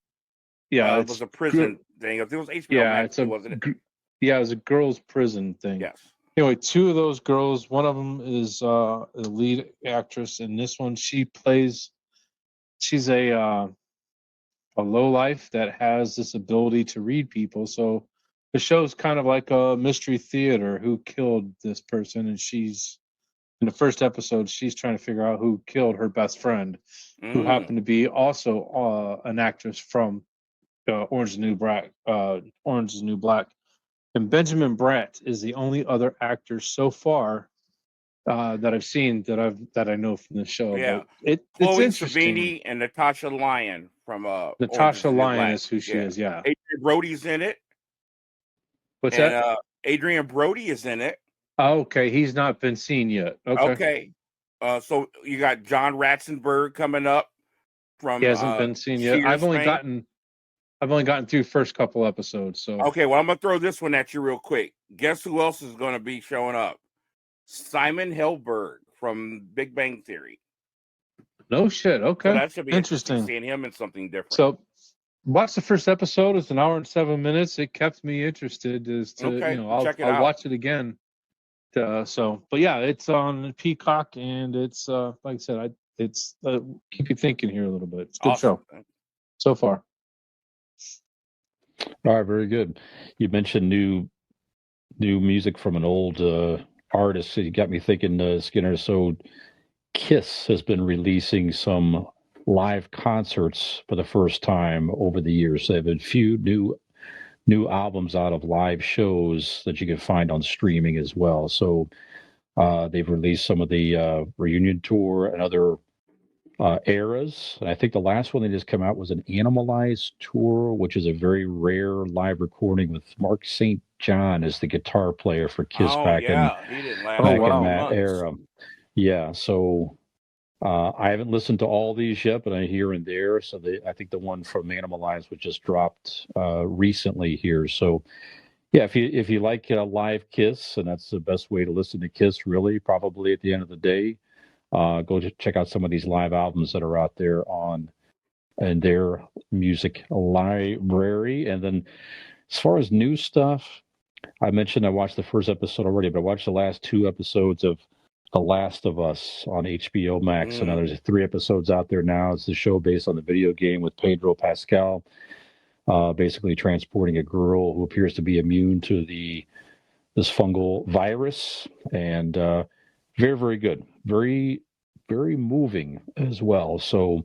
Yeah, it was a prison thing. It was HBO Max, wasn't it? Yeah, it was a girls' prison thing. Yes. Anyway, two of those girls. One of them is the lead actress in this one. She's a lowlife that has this ability to read people. So the show's kind of like a mystery theater. Who killed this person? And she's in the first episode. She's trying to figure out who killed her best friend, who happened to be also an actress from Orange is the New Black. Orange is the New Black. And Benjamin Bratt is the only other actor so far that I've seen that I know from the show. Yeah, it's Chloe interesting. Sevigny and Natasha Lyon from Natasha Lyon is who she is. Yeah, Adrian Brody's in it. What's that? Adrian Brody is in it. Oh, okay, he's not been seen yet. Okay. So you got John Ratzenberg coming up from. He hasn't been seen yet. I've only gotten through first couple episodes. So okay, well I'm gonna throw this one at you real quick. Guess who else is gonna be showing up? Simon Helberg from Big Bang Theory. No shit. Okay, so that should be interesting. Seeing him in something different. So, watch the first episode. It's an hour and 7 minutes. It kept me interested. I'll watch it again. But yeah, it's on Peacock, and it's like I said, it's keep you thinking here a little bit. It's a good show so far. All right, very good. You mentioned new music from an old artist. You got me thinking, Skinner. So Kiss has been releasing some live concerts for the first time over the years. They have a few new albums out of live shows that you can find on streaming as well. So they've released some of the reunion tour and other eras. And I think the last one they just came out was an Animalized tour, which is a very rare live recording with Mark St. John as the guitar player for Kiss he didn't last back wow. in that months. era. Yeah, so I haven't listened to all these yet, but I hear and there. So I think the one from Animalized was just dropped recently here. So yeah, if you like live Kiss, and that's the best way to listen to Kiss, really, probably at the end of the day, go to check out some of these live albums that are out there in their music library. And then as far as new stuff, I mentioned I watched the first episode already, but I watched the last 2 episodes of The Last of Us on HBO Max. So now there's 3 episodes out there now. It's the show based on the video game with Pedro Pascal, basically transporting a girl who appears to be immune to this fungal virus, and very, very good, very, very moving as well. So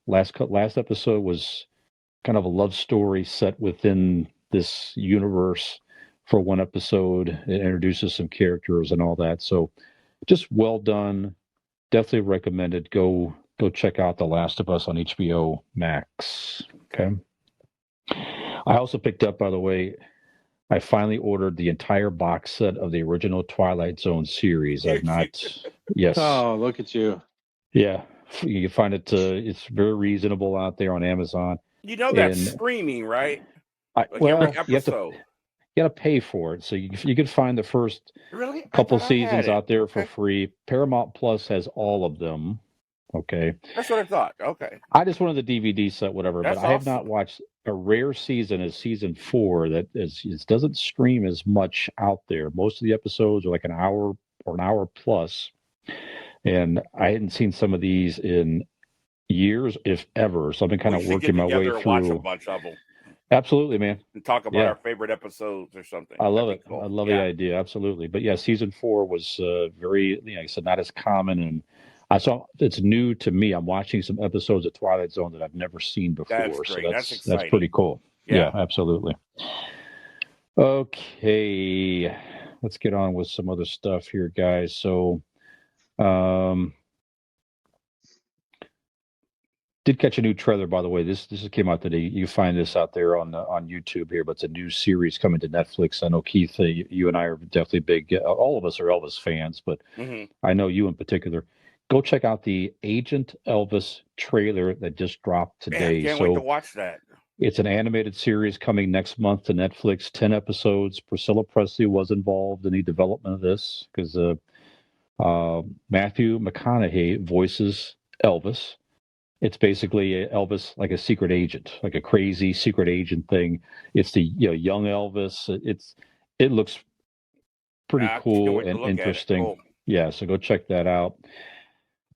last episode was kind of a love story set within this universe for one episode. It introduces some characters and all that. So just well done. Definitely recommended. Go check out The Last of Us on HBO Max. Okay. I also picked up, by the way, I finally ordered the entire box set of the original Twilight Zone series. I've not. Yes. Oh, look at you. Yeah. You can find it. It's very reasonable out there on Amazon. You know that's streaming, right? Well, every episode. You got to pay for it. So you can find the first couple seasons out there for free. Paramount Plus has all of them. Okay. That's what I thought. Okay. I just wanted the DVD set, whatever. That's but I have not watched a rare season as season 4 that it doesn't stream as much out there. Most of the episodes are like an hour or an hour plus. And I hadn't seen some of these in years, if ever. So I've been kind of working my way through. Watch a bunch of them. Absolutely, man. And talk about our favorite episodes or something. I love it. Cool. I love the idea. Absolutely. But yeah, season 4 was very, like I said, not as common. And I saw it's new to me. I'm watching some episodes of Twilight Zone that I've never seen before. That's great. So that's pretty cool. Yeah, absolutely. Okay. Let's get on with some other stuff here, guys. So did catch a new trailer, by the way. This came out today. You find this out there on YouTube here, but it's a new series coming to Netflix. I know, Keith, you and I are definitely big. All of us are Elvis fans, but I know you in particular. Go check out the Agent Elvis trailer that just dropped today. I can't wait to watch that. It's an animated series coming next month to Netflix, 10 episodes. Priscilla Presley was involved in the development of this because Matthew McConaughey voices Elvis. It's basically Elvis like a secret agent, like a crazy secret agent thing. It's the young Elvis. It looks pretty cool and interesting. Cool. Yeah, so go check that out.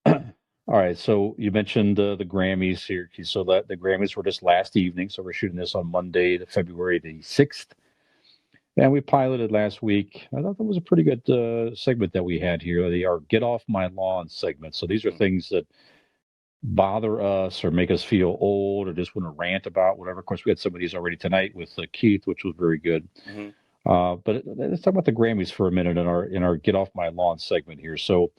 All right, so you mentioned the Grammys here. So that the Grammys were just last evening. So we're shooting this on Monday, February the 6th. And we piloted last week. I thought that was a pretty good segment that we had here. Our Get Off My Lawn segment. So these are things that bother us or make us feel old or just want to rant about, whatever. Of course, we had some of these already tonight with Keith, which was very good. But let's talk about the Grammys for a minute in our Get Off My Lawn segment here. So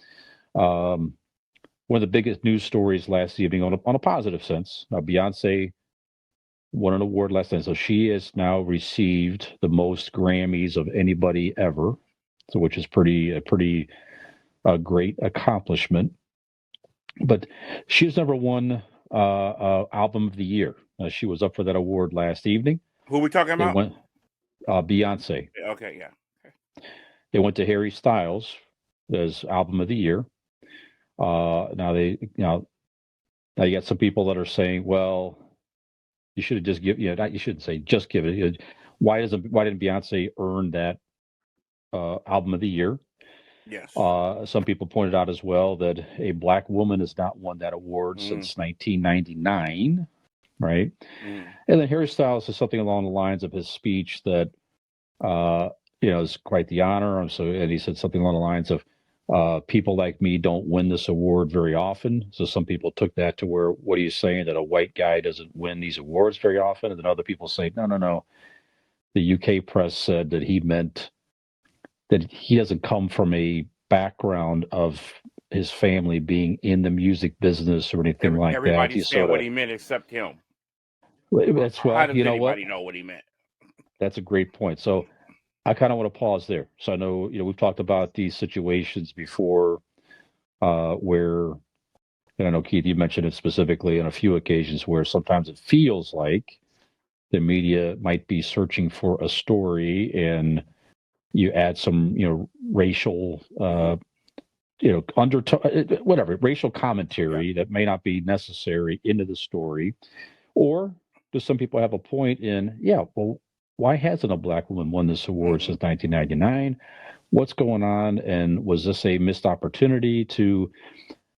one of the biggest news stories last evening on a positive sense, Beyoncé won an award last night. So she has now received the most Grammys of anybody ever, so which is a pretty great accomplishment. But she's number one album of the year. She was up for that award last evening. Who are we talking about? Beyonce. Okay, yeah. Okay. They went to Harry Styles as album of the year. Now you got some people that are saying, well, you should have just you shouldn't say just give it. Why didn't Beyonce earn that album of the year? Yes. Some people pointed out as well that a black woman has not won that award since 1999, right? And then Harry Styles says something along the lines of his speech that is quite the honor. And he said something along the lines of, People like me don't win this award very often. So some people took that to where, what are you saying, that a white guy doesn't win these awards very often? And then other people say, no. The UK press said that he meant that he doesn't come from a background of his family being in the music business or anything like that. Everybody's saying what he meant except him. That's, How well, does you know what? anybody know what he meant? That's a great point. So I kind of want to pause there. So I know, we've talked about these situations before where, and I know, Keith, you mentioned it specifically on a few occasions where sometimes it feels like the media might be searching for a story and you add some, racial, whatever, racial commentary that may not be necessary into the story. Or do some people have a point in, well, why hasn't a black woman won this award since 1999? What's going on? And was this a missed opportunity to,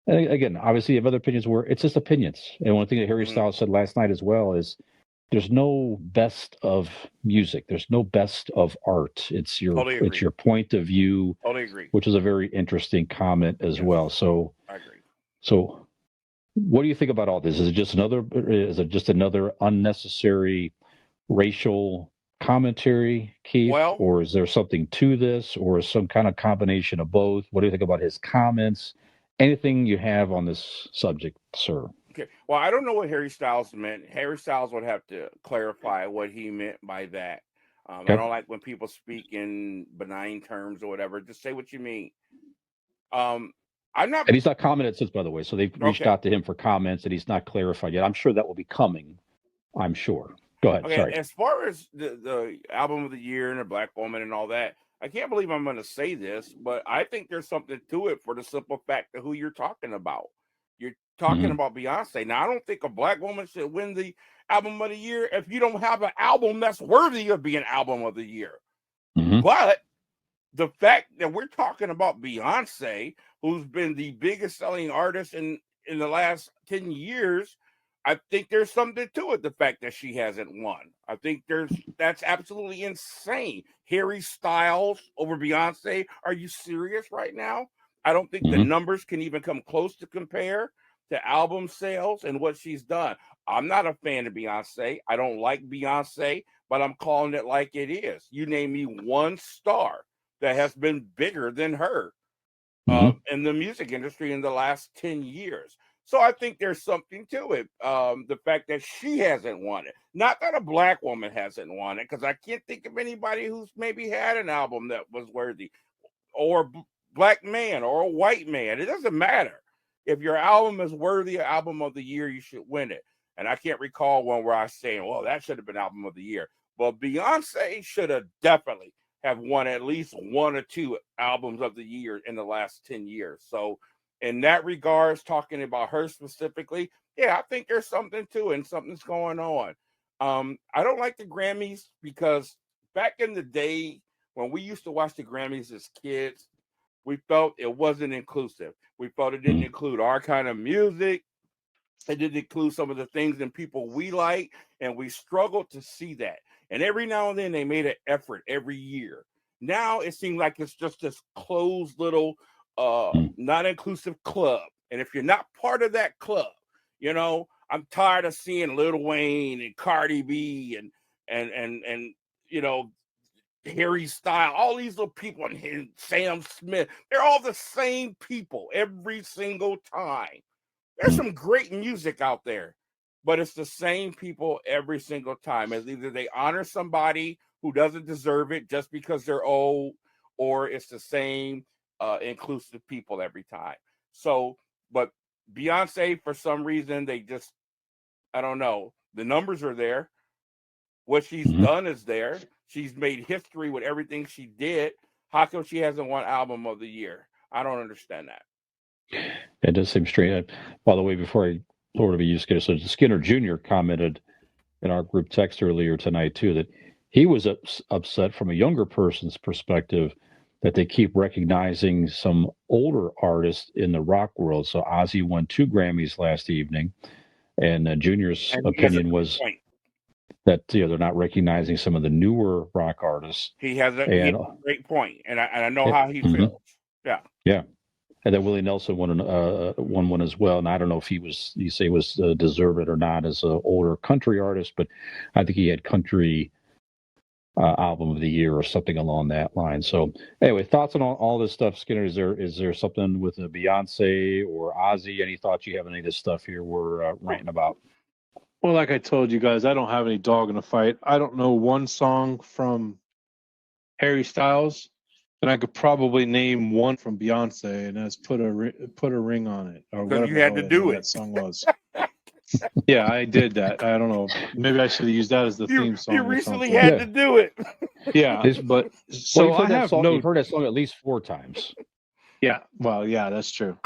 and again, obviously, you have other opinions where it's just opinions. And one thing that Harry Styles said last night as well is there's no best of music. There's no best of art. It's your point of view. Totally agree. Which is a very interesting comment as well. So I agree. So what do you think about all this? Is it just another unnecessary racial commentary, Keith? Well, or is there something to this, or some kind of combination of both? What do you think about his comments? Anything you have on this subject, sir? Okay. Well, I don't know what Harry Styles meant. Harry Styles would have to clarify what he meant by that. I don't like when people speak in benign terms or whatever. Just say what you mean. I'm not. And he's not commented since, by the way. So they've reached out to him for comments, and he's not clarified yet. I'm sure that will be coming. I'm sure. Go ahead. Okay. Sorry. As far as the album of the year and the Black Woman and all that, I can't believe I'm going to say this, but I think there's something to it for the simple fact of who you're talking about. You're talking about Beyonce. Now, I don't think a black woman should win the album of the year if you don't have an album that's worthy of being album of the year. But the fact that we're talking about Beyonce, who's been the biggest selling artist in the last 10 years, I think there's something to it, the fact that she hasn't won. I think that's absolutely insane. Harry Styles over Beyonce. Are you serious right now? I don't think the numbers can even come close to compare to album sales and what she's done. I'm not a fan of Beyonce. I don't like Beyonce, but I'm calling it like it is. You name me one star that has been bigger than her in the music industry in the last 10 years. So I think there's something to it. The fact that she hasn't won it. Not that a black woman hasn't won it, because I can't think of anybody who's maybe had an album that was worthy, or a black man or a white man. It doesn't matter. If your album is worthy of album of the year, you should win it. And I can't recall one where I was saying, well, that should have been album of the year. But Beyonce should have definitely have won at least one or two albums of the year in the last 10 years. So in that regards, talking about her specifically, I think there's something to it and something's going on. I don't like the Grammys because back in the day when we used to watch the Grammys as kids, we felt it wasn't inclusive. We felt it didn't include our kind of music. It didn't include some of the things and people we like, and we struggled to see that. And every now and then they made an effort every year. Now it seems like it's just this closed little not inclusive club. And if you're not part of that club, I'm tired of seeing Lil Wayne and Cardi B and Harry Styles, all these little people, and Sam Smith. They're all the same people every single time. There's some great music out there, but it's the same people every single time. It's either they honor somebody who doesn't deserve it just because they're old, or it's the same inclusive people every time. So, but Beyonce, for some reason, I don't know. The numbers are there. What she's done is there. She's made history with everything she did. How come she hasn't won album of the year? I don't understand that. It does seem strange. By the way, before I over to you, Skinner, so Skinner Jr. commented in our group text earlier tonight, too, that he was upset from a younger person's perspective that they keep recognizing some older artists in the rock world. So Ozzy won 2 Grammys last evening, and Junior's opinion was that they're not recognizing some of the newer rock artists. He has a great point, and I know how he feels. Yeah. And then Willie Nelson won one as well. And I don't know if you say was deserved or not as an older country artist, but I think he had country album of the year or something along that line. So anyway, thoughts on all this stuff, Skinner? Is there something with Beyonce or Ozzy? Any thoughts you have on any of this stuff here we're ranting about? Well, like I told you guys, I don't have any dog in the fight. I don't know one song from Harry Styles, and I could probably name one from Beyonce, and that's put a ring on it, or whatever you had to do that song was. Yeah, I did that. I don't know. Maybe I should have used that as the theme song. You recently had to do it. Yeah, but so you've heard I have song, no. You've heard that song at least 4 times. Yeah, well, yeah, that's true.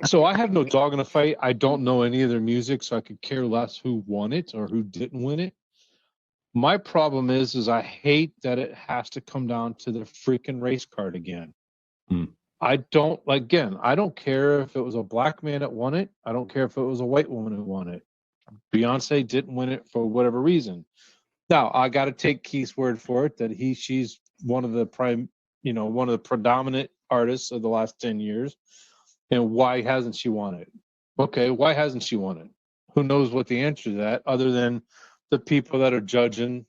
So I have no dog in the fight. I don't know any of their music, so I could care less who won it or who didn't win it. My problem is I hate that it has to come down to the freaking race card again. I don't care if it was a black man that won it. I don't care if it was a white woman who won it. Beyonce didn't win it for whatever reason. Now I got to take Keith's word for it that she's one of the predominant artists of the last 10 years. And why hasn't she won it? Okay, why hasn't she won it? Who knows what the answer to that, other than the people that are judging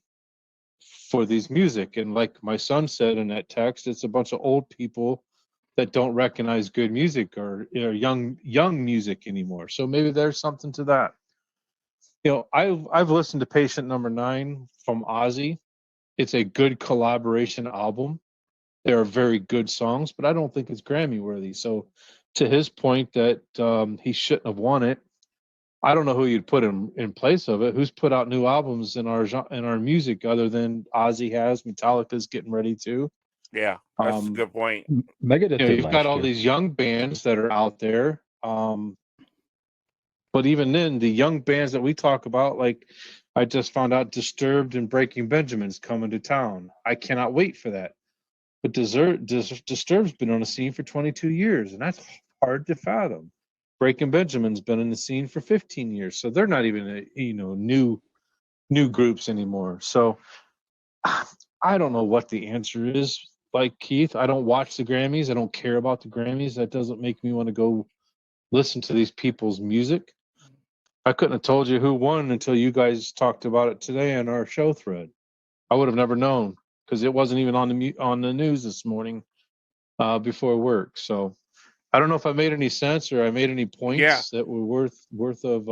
for these music. And like my son said in that text, it's a bunch of old people that don't recognize good music or young music anymore. So maybe there's something to that. I've listened to Patient Number 9 from Ozzy. It's a good collaboration album. There are very good songs, but I don't think it's Grammy worthy. So to his point that he shouldn't have won it, I don't know who you'd put in place of it. Who's put out new albums in our music other than Ozzy has? Metallica's getting ready to. Yeah, that's a good point. Megadeth You've got all these young bands that are out there. But even then, the young bands that we talk about, like I just found out Disturbed and Breaking Benjamin's coming to town. I cannot wait for that. But Disturbed's been on the scene for 22 years, and that's hard to fathom. Breaking Benjamin's been in the scene for 15 years, so they're not even new groups anymore. So I don't know what the answer is. Like Keith, I don't watch the Grammys. I don't care about the Grammys. That doesn't make me want to go listen to these people's music. I couldn't have told you who won until you guys talked about it today on our show thread. I would have never known because it wasn't even on the news this morning before work. So I don't know if I made any sense or I made any points that were worth of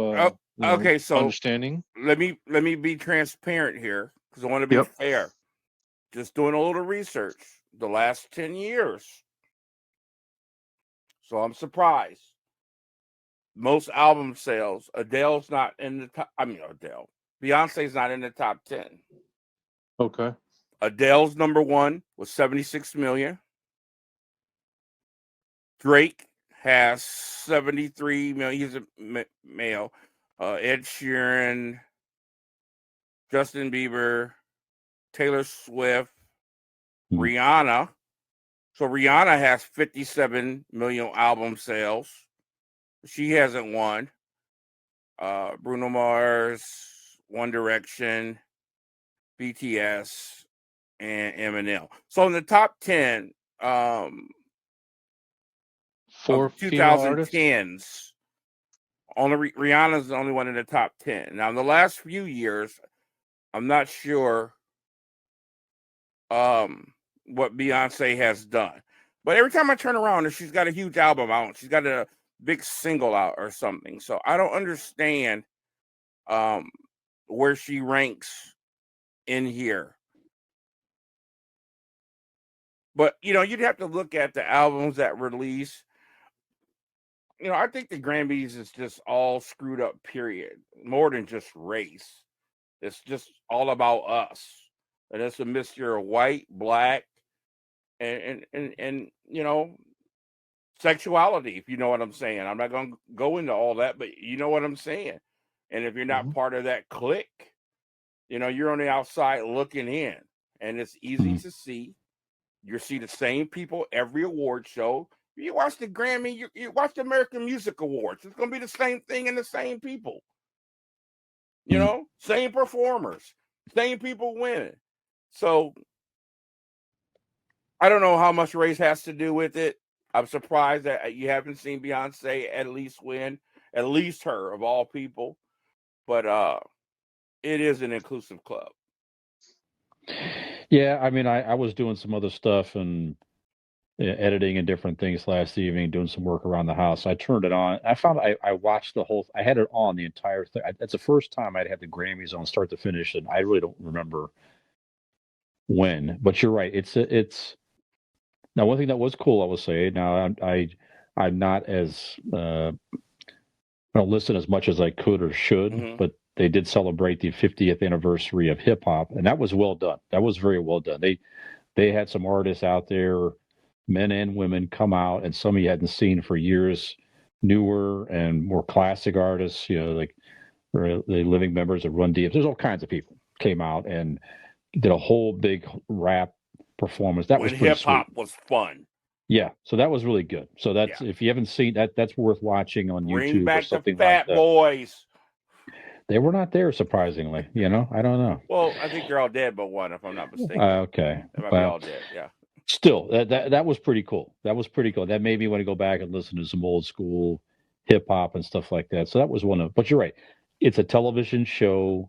so understanding. Let me be transparent here because I want to be fair. Just doing a little research the last 10 years. So I'm surprised. Most album sales, Adele's not in the top. Beyonce's not in the top 10. Okay. Adele's number 1 was 76 million. Drake has 73 million. He's a male. Ed Sheeran, Justin Bieber, Taylor Swift, Rihanna. So Rihanna has 57 million album sales. She hasn't won. Bruno Mars, One Direction, BTS, and Eminem. So in the top 10 of 2010s, only Rihanna's the only one in the top 10. Now in the last few years, I'm not sure what Beyonce has done. But every time I turn around, she's got a huge album out. She's got a big single out or something. So I don't understand where she ranks in here. But, you'd have to look at the albums that release. I think the Grammys is just all screwed up, period. More than just race. It's just all about us. And it's a mixture of white, black, and sexuality, if you know what I'm saying. I'm not going to go into all that, but you know what I'm saying. And if you're not part of that clique, you're on the outside looking in. And it's easy to see. You see the same people every award show. You watch the Grammy, you watch the American Music Awards. It's going to be the same thing and the same people. Same performers, same people winning. So I don't know how much race has to do with it. I'm surprised that you haven't seen Beyonce at least win, at least her of all people. But it is an inclusive club. Yeah, I mean, I was doing some other stuff and editing and different things last evening, doing some work around the house. I turned it on. I found I watched the whole. I had it on the entire thing. It's the first time I'd had the Grammys on start to finish, and I really don't remember when. But you're right. It's now one thing that was cool. I will say now I'm not as I don't listen as much as I could or should, Mhm. but they did celebrate the 50th anniversary of hip hop, and that was well done. That was very well done. They had some artists out there, men and women, come out, and some you hadn't seen for years, newer and more classic artists, like the living members of Run DMC. There's all kinds of people came out and did a whole big rap performance. That was When pretty hip sweet. hop was fun. Yeah, so that was really good. So that's if you haven't seen that, that's worth watching on Bring YouTube or back the something like Fat that. Boys. They were not there, surprisingly. I don't know. Well, I think they're all dead, but one, if I'm not mistaken. Okay, They might be all dead. Yeah. Still, that was pretty cool. That was pretty cool. That made me want to go back and listen to some old school hip hop and stuff like that. So that was one of. But you're right. It's a television show.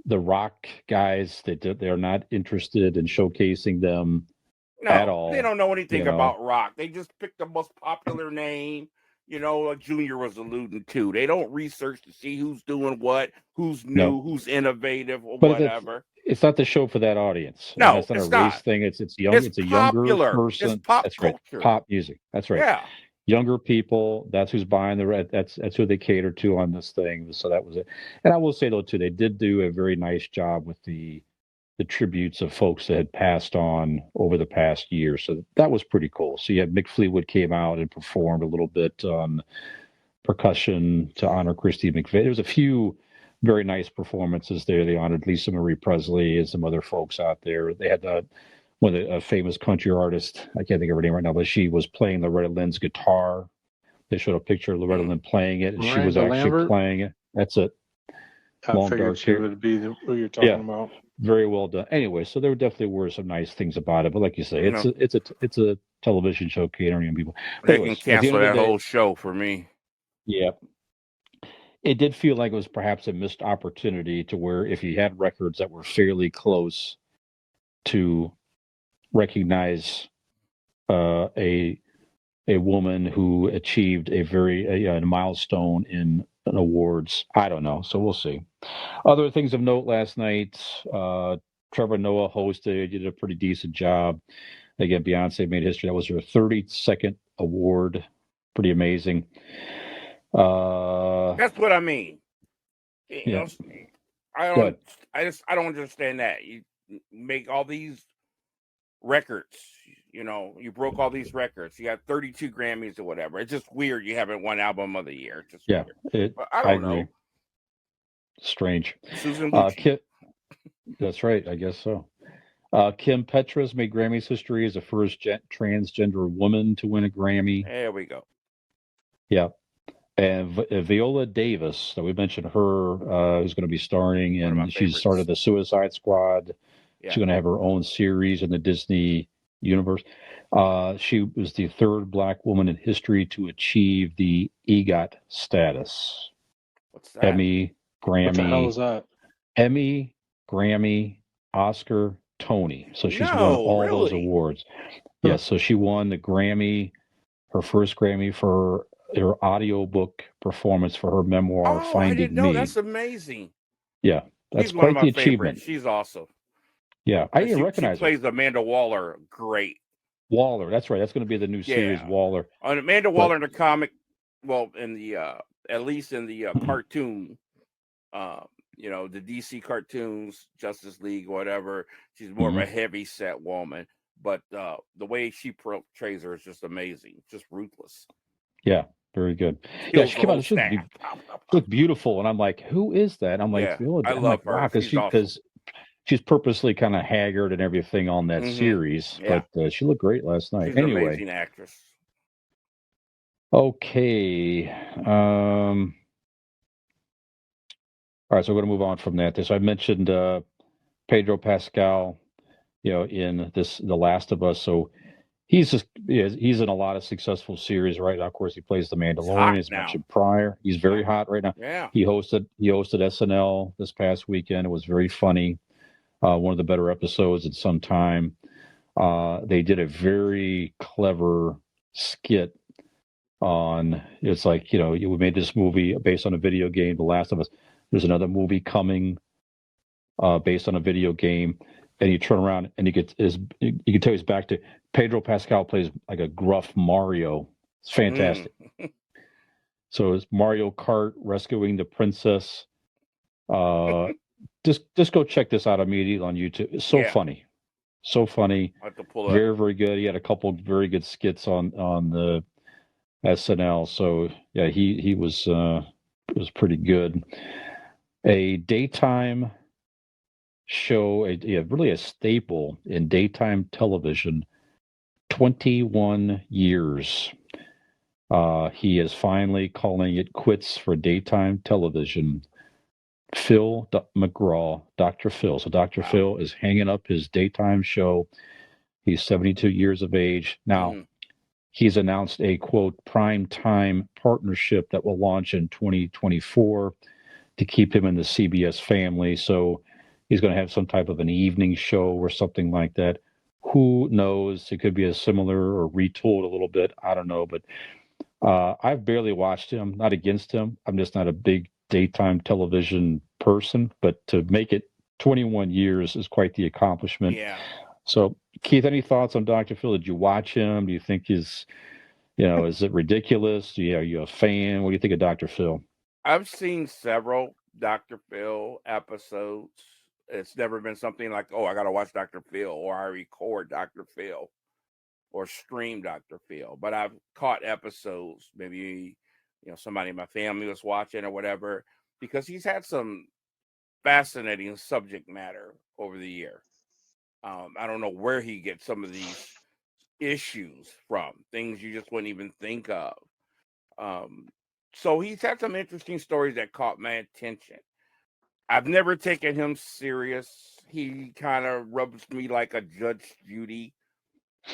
The rock guys, they're not interested in showcasing them at all. They don't know anything about rock. They just picked the most popular name. Like Junior was alluding to. They don't research to see who's doing what, who's new, who's innovative, or whatever. It's not the show for that audience. No, it's not it's a race not. thing. It's young. It's a younger person. It's pop That's culture. Right. Pop music. That's right. Yeah. Younger people. That's who's buying that's who they cater to on this thing. So that was it. And I will say though too, they did do a very nice job with the tributes of folks that had passed on over the past year. So that was pretty cool. So you had Mick Fleetwood came out and performed a little bit on percussion to honor Christy McVie. There was a few very nice performances there. They honored Lisa Marie Presley and some other folks out there. They had one of the famous country artist, I can't think of her name right now, but she was playing Loretta Lynn's guitar. They showed a picture of Loretta Lynn playing it, and she was actually Lambert? Playing it. That's it. I figured she would be who you're talking about. Very well done. Anyway, so there definitely were some nice things about it, but like you say, it's a television show catering people. They can cancel that whole show for me. Yeah. It did feel like it was perhaps a missed opportunity to where if you had records that were fairly close to recognize a woman who achieved a milestone in an awards. I don't know. So we'll see. Other things of note last night, Trevor Noah hosted, did a pretty decent job. Again, Beyonce made history. That was her 32nd award. Pretty amazing. That's what I mean. Yeah. I don't understand that. You make all these records, you broke all these records. You got 32 Grammys or whatever. It's just weird you haven't won album of the year. It's just weird. I don't know. Strange. Susan that's right. I guess so. Kim Petras made Grammys history as the first transgender woman to win a Grammy. There we go. Yeah. And Viola Davis, that we mentioned her, who's going to be starring, and she started the Suicide Squad. Yeah. She's going to have her own series in the Disney universe. She was the third Black woman in history to achieve the EGOT status. What's that? Emmy, Grammy. What the hell is that? Emmy, Grammy, Oscar, Tony. So she's won all those awards. Yes, so she won the Grammy, her first Grammy for her audiobook performance for her memoir, Finding I didn't know. Me. That's amazing. Yeah, that's quite the achievement. She's awesome. Yeah, I didn't recognize her. She plays Amanda Waller great. Waller, that's right. That's going to be the new series, Waller. Amanda Waller in the comic, in the at least in the cartoon, the DC cartoons, Justice League, whatever. She's more of a heavy set woman, but the way she portrays her is just amazing, just ruthless. Yeah, very good. Yeah, she came out. She looked beautiful, and I'm like, who is that? And I'm like, I love her because she's purposely kind of haggard and everything on that series, but she looked great last night. She's an amazing actress. Okay. All right, so we're going to move on from that. So I mentioned Pedro Pascal in The Last of Us. So he's in a lot of successful series right now. Of course, he plays the Mandalorian, as mentioned prior. He's very hot right now. Yeah. He hosted SNL this past weekend. It was very funny. One of the better episodes in some time. They did a very clever skit on, it's like, we made this movie based on a video game, The Last of Us. There's another movie coming based on a video game, and you turn around and you can tell he's back to Pedro Pascal plays like a gruff Mario. It's fantastic. So it's Mario Kart rescuing the princess. Just go check this out immediately on YouTube. It's so funny. So funny. I have to pull very, very good. He had a couple very good skits on the SNL. So yeah, he was pretty good. A daytime show, really a staple in daytime television. 21 years. He is finally calling it quits for daytime television. Phil McGraw, Dr. Phil. So Dr. Phil is hanging up his daytime show. He's 72 years of age. Now, he's announced a, quote, prime time partnership that will launch in 2024 to keep him in the CBS family. So he's going to have some type of an evening show or something like that. Who knows? It could be a similar or retooled a little bit. I don't know. But I've barely watched him, not against him. I'm just not a big daytime television person, but to make it 21 years is quite the accomplishment. Yeah. So, Keith, any thoughts on Dr. Phil? Did you watch him? Do you think is it ridiculous? Are you a fan? What do you think of Dr. Phil? I've seen several Dr. Phil episodes. It's never been something like, oh, I got to watch Dr. Phil, or I record Dr. Phil, or stream Dr. Phil. But I've caught episodes, maybe somebody in my family was watching or whatever, because he's had some fascinating subject matter over the year. I don't know where he gets some of these issues from, things you just wouldn't even think of. So he's had some interesting stories that caught my attention. I've never taken him serious. He kind of rubs me like a Judge Judy,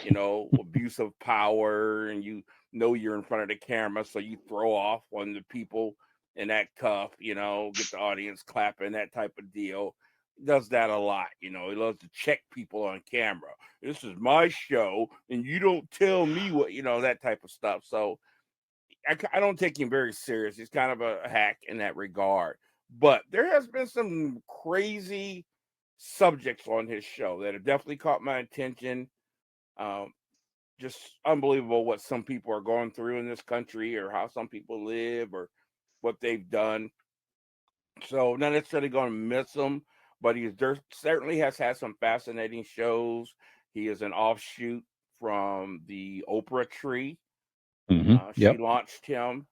abuse of power, and you're in front of the camera, so you throw off on the people and act tough, get the audience clapping, that type of deal. He does that a lot, he loves to check people on camera. This is my show, and you don't tell me what, that type of stuff. So I don't take him very serious. He's kind of a hack in that regard. But there has been some crazy subjects on his show that have definitely caught my attention. Just unbelievable what some people are going through in this country, or how some people live, or what they've done. So not necessarily going to miss him, but he certainly has had some fascinating shows. He is an offshoot from the Oprah tree. She launched him.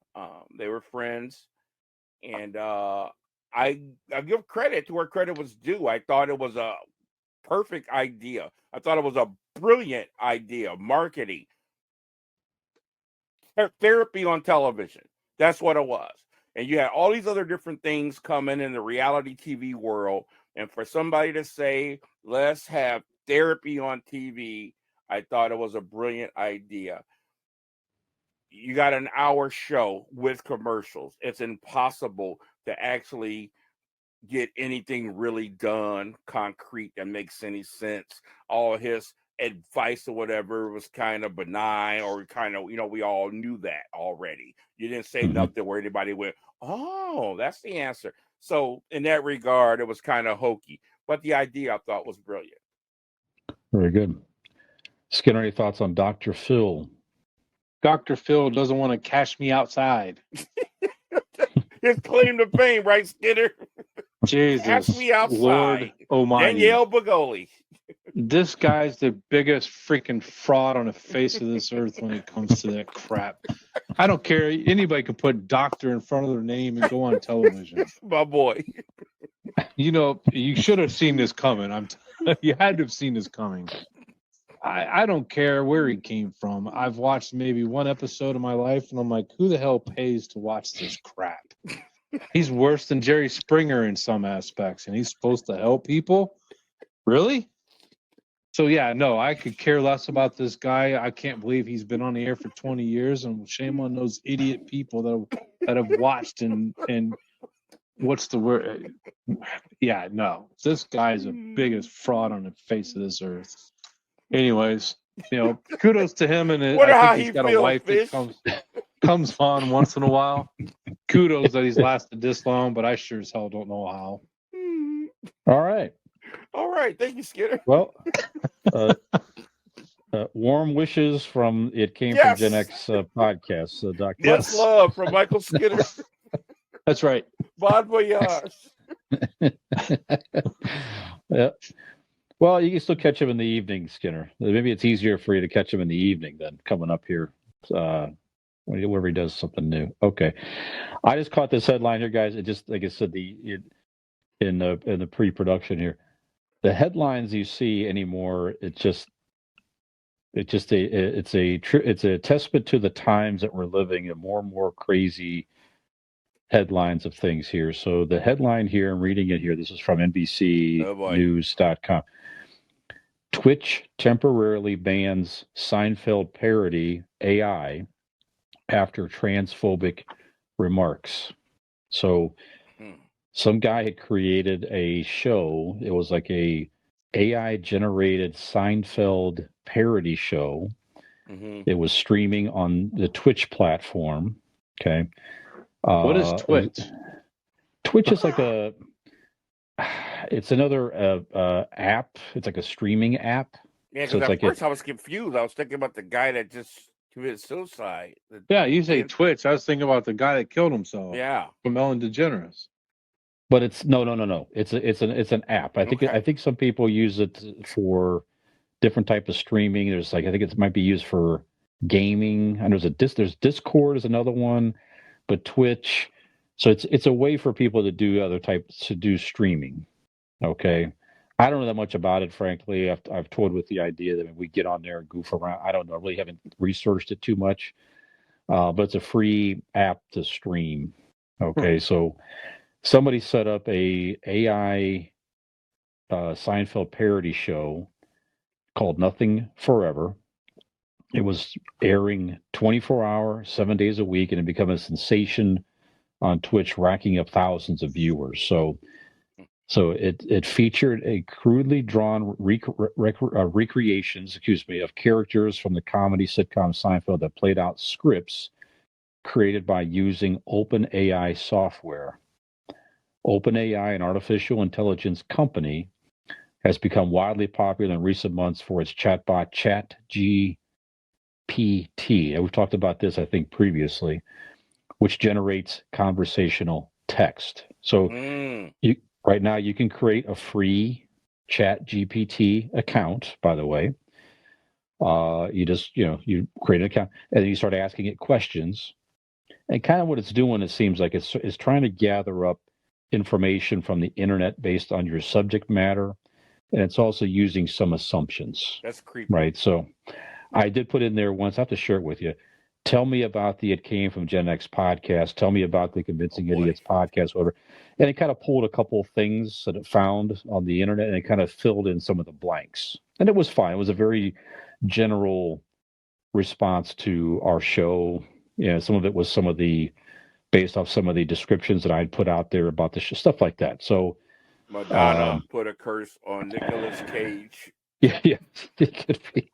They were friends. And I give credit to where credit was due. I thought it was a perfect idea. I thought it was a brilliant idea. Marketing. Therapy on television. That's what it was. And you had all these other different things coming in the reality TV world. And for somebody to say, let's have therapy on TV, I thought it was a brilliant idea. You got an hour show with commercials. It's impossible to actually get anything really done concrete that makes any sense. All his advice or whatever was kind of benign, or kind of, we all knew that already. You didn't say nothing where anybody went, oh, that's the answer. So in that regard, it was kind of hokey, but the idea I thought was brilliant. Very good. Skinner, any thoughts on Dr. Phil? Dr. Phil doesn't want to cash me outside. His claim to fame, right, Skinner? Jesus, cash me outside. Lord Almighty. Danielle Bagoli. This guy's the biggest freaking fraud on the face of this earth when it comes to that crap. I don't care. Anybody can put doctor in front of their name and go on television. My boy. You should have seen this coming. You had to have seen this coming. I don't care where he came from. I've watched maybe one episode of my life, and I'm like, who the hell pays to watch this crap? He's worse than Jerry Springer in some aspects, and he's supposed to help people? Really? So yeah, no, I could care less about this guy. I can't believe he's been on the air for 20 years, and shame on those idiot people that have watched and what's the word? Yeah, no, this guy is the biggest fraud on the face of this earth. Anyways, kudos to him, and Wonder I how think he's he got a feels, wife Fish. that comes on once in a while. Kudos that he's lasted this long, but I sure as hell don't know how. All right. All right. Thank you, Skinner. Well, warm wishes from Yes. Gen X podcast. Dr. Much love from Michael Skinner. That's right. Bon voyage. Yeah. Well, you can still catch him in the evening, Skinner. Maybe it's easier for you to catch him in the evening than coming up here whenever he does something new. Okay. I just caught this headline here, guys. It just, like I said, in the pre-production here, the headlines you see anymore, it's a testament to the times that we're living in. More and more crazy headlines of things here. So the headline here, I'm reading it here. This is from NBCnews.com. Twitch temporarily bans Seinfeld parody AI after transphobic remarks. So some guy had created a show. It was like a AI generated Seinfeld parody show. It was streaming on the Twitch platform. Okay. What is Twitch? Twitch is like it's another app. It's like a streaming app. Yeah, because at first I was confused. I was thinking about the guy that just committed suicide. Yeah, you say Twitch. I was thinking about the guy that killed himself. Yeah, from Ellen DeGeneres. But it's no. It's an app. I think some people use it for different type of streaming. There's I think it might be used for gaming. And there's Discord is another one, but Twitch. So it's a way for people to do streaming. Okay. I don't know that much about it, frankly. I've toyed with the idea that we get on there and goof around. I don't know. I really haven't researched it too much. But it's a free app to stream. Okay. So somebody set up a AI Seinfeld parody show called Nothing Forever. It was airing 24-hour, 7 days a week, and it became a sensation on Twitch, racking up thousands of viewers. So it featured a crudely drawn recreations, of characters from the comedy sitcom Seinfeld that played out scripts created by using OpenAI software. OpenAI, an artificial intelligence company, has become widely popular in recent months for its chatbot ChatGPT. And we've talked about this, I think, previously, which generates conversational text. So right now you can create a free ChatGPT account, by the way. You just, you create an account and then you start asking it questions. And kind of what it's doing, it seems like it's trying to gather up information from the internet based on your subject matter. And it's also using some assumptions. That's creepy. Right. So I did put in there once, I have to share it with you. Tell me about the It Came from Gen X podcast. Tell me about the Convincing Idiots podcast, whatever. And it kind of pulled a couple of things that it found on the internet and it kind of filled in some of the blanks. And it was fine. It was a very general response to our show. Some of it was based off some of the descriptions that I'd put out there about the show, stuff like that. So Madonna put a curse on Nicolas Cage. Yeah, it could be.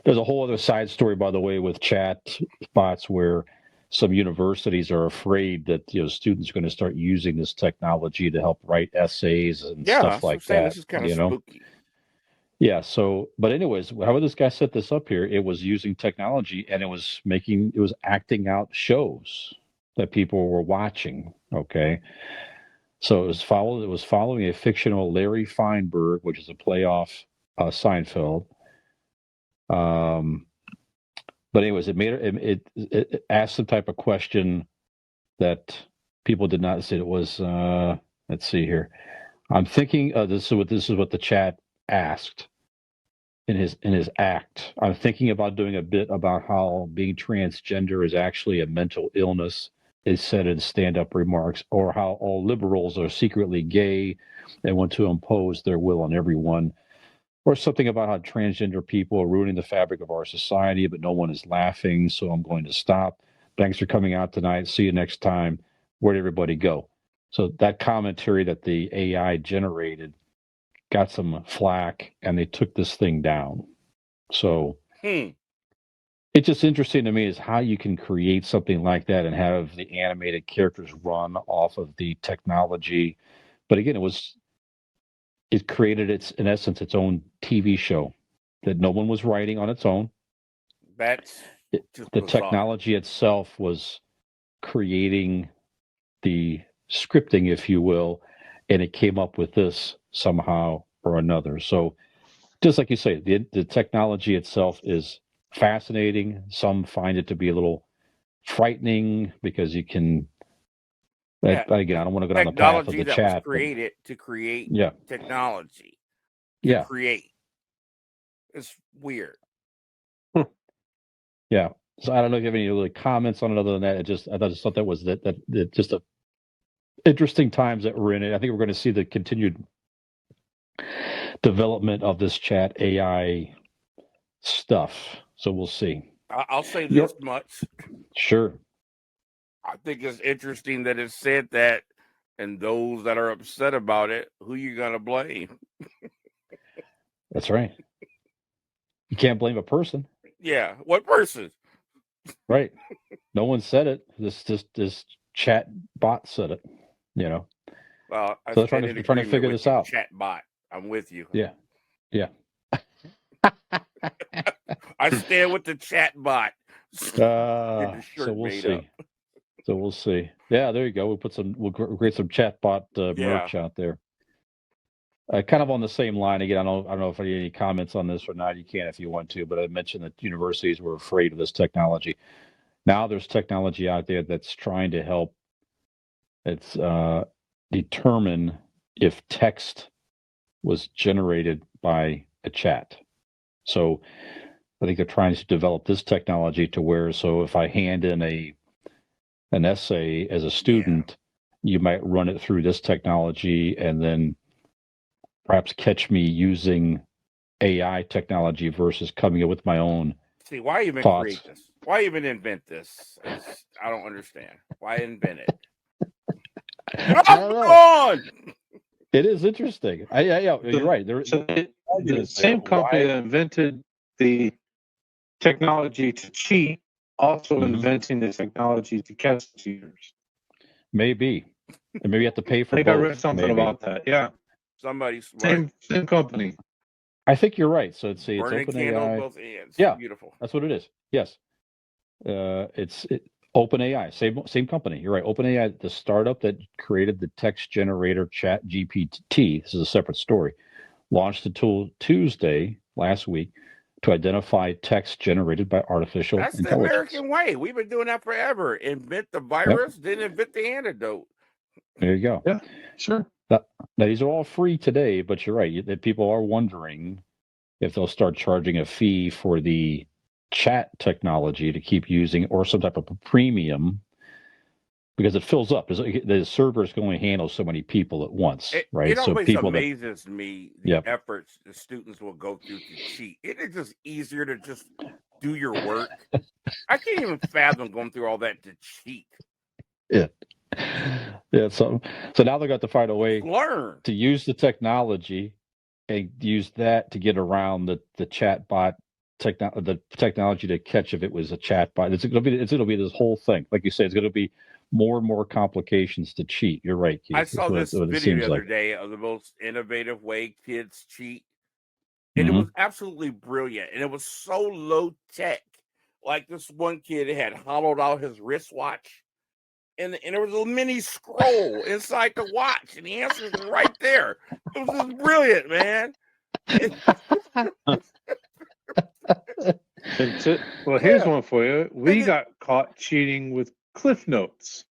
There's a whole other side story, by the way, with chat bots where some universities are afraid that students are going to start using this technology to help write essays and stuff like that. This is kind of spooky. Yeah. So, but anyways, however this guy set this up here, it was using technology and it was acting out shows that people were watching. Okay. So it was following a fictional Larry Feinberg, which is a play off Seinfeld. But anyways, it asked some type of question that people did not say. It was let's see here. I'm thinking this is what the chat asked in his act. I'm thinking about doing a bit about how being transgender is actually a mental illness, is said in stand-up remarks, or how all liberals are secretly gay and want to impose their will on everyone. or something about how transgender people are ruining the fabric of our society, but no one is laughing, so I'm going to stop. Thanks for coming out tonight. See you next time. Where'd everybody go? So that commentary that the AI generated got some flack, and they took this thing down. So it's just interesting to me is how you can create something like that and have the animated characters run off of the technology. But again, it created in essence, its own TV show that no one was writing on its own. That's just the bizarre. Technology itself was creating the scripting, if you will, and it came up with this somehow or another. So just like you say, the technology itself is fascinating. Some find it to be a little frightening because you can. Again, I don't want to go down the path of the that chat. Was created to create technology. Create. It's weird. Yeah. So I don't know if you have any really comments on it other than that. I just thought that was that just a interesting times that we're in it. I think we're going to see the continued development of this chat AI stuff. So we'll see. I'll say this much. Sure. I think it's interesting that it said that, and those that are upset about it, who you gonna blame? That's right. You can't blame a person. Yeah, what person? Right. No one said it. This chat bot said it. Well, so they're trying to figure this out. Chat bot. I'm with you. Yeah. I stand with the chat bot. So we'll see. So we'll see. Yeah, there you go. We'll create some chatbot merch out there. Kind of on the same line again. I don't know if I need any comments on this or not. You can if you want to, but I mentioned that universities were afraid of this technology. Now there's technology out there that's trying to help. It's determine if text was generated by a chat. So I think they're trying to develop this technology to where, so if I hand in an essay as a student, you might run it through this technology and then perhaps catch me using AI technology versus coming up with my own. See, why even thoughts. Create this? Why even invent this? I don't understand. Why invent it? I don't know. It is interesting. You're right. The same company that invented the technology to cheat also inventing the technology to catch cheaters. Maybe. And maybe you have to pay for I think both. I read something about that. Yeah. Somebody smart. Same company. I think you're right. So it's burning open candle AI. both ends. Yeah, beautiful. That's what it is. Yes, it's Open AI. Same company. You're right. Open AI, the startup that created the text generator Chat GPT. This is a separate story. Launched the tool Tuesday last week to identify text generated by artificial intelligence. That's the American way. We've been doing that forever. Invent the virus, then invent the antidote. There you go. Yeah, sure. Now, these are all free today, but you're right. That people are wondering if they'll start charging a fee for the chat technology to keep using, or some type of a premium, because it fills up. The servers can only handle so many people at once, right? It so always people amazes me the efforts the students will go through to cheat. It is just easier to just do your work. I can't even fathom going through all that to cheat. Yeah. So now they've got to find a way to use the technology and use that to get around the chat bot the technology to catch if it was a chat bot. It's going to be this whole thing. Like you say, it's going to be more and more complications to cheat. You're right, Keith. I saw this video the other day of the most innovative way kids cheat. And it was absolutely brilliant. And it was so low tech. Like this one kid had hollowed out his wristwatch. And there was a mini scroll inside the watch. And the answers were right there. It was just brilliant, man. Well, here's one for you. We got caught cheating with Cliff Notes.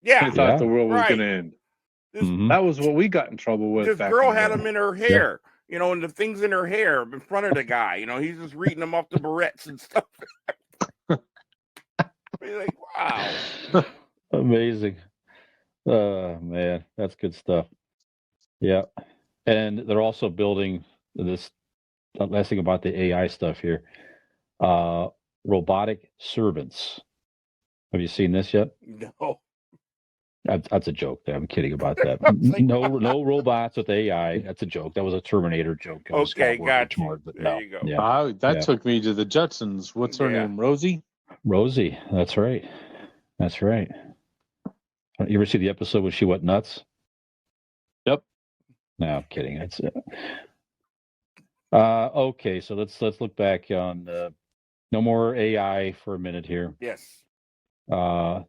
Yeah. We thought the world was going to end. That was what we got in trouble with. This girl had them in her hair, and the things in her hair in front of the guy. He's just reading them off the barrettes and stuff. You're like, wow. Amazing. Man, that's good stuff. Yeah. And they're also building this last thing about the AI stuff here. Robotic servants. Have you seen this yet? No. That's a joke. I'm kidding about that. Like, No robots with AI. That's a joke. That was a Terminator joke. I was okay, kind of got you. toward, but There no. you go. Yeah. That took me to the Jetsons. What's her Yeah. name? Rosie? Rosie. That's right. That's right. You ever see the episode where she went nuts? Yep. No, I'm kidding. That's okay. So let's look back on no more AI for a minute here. Yes.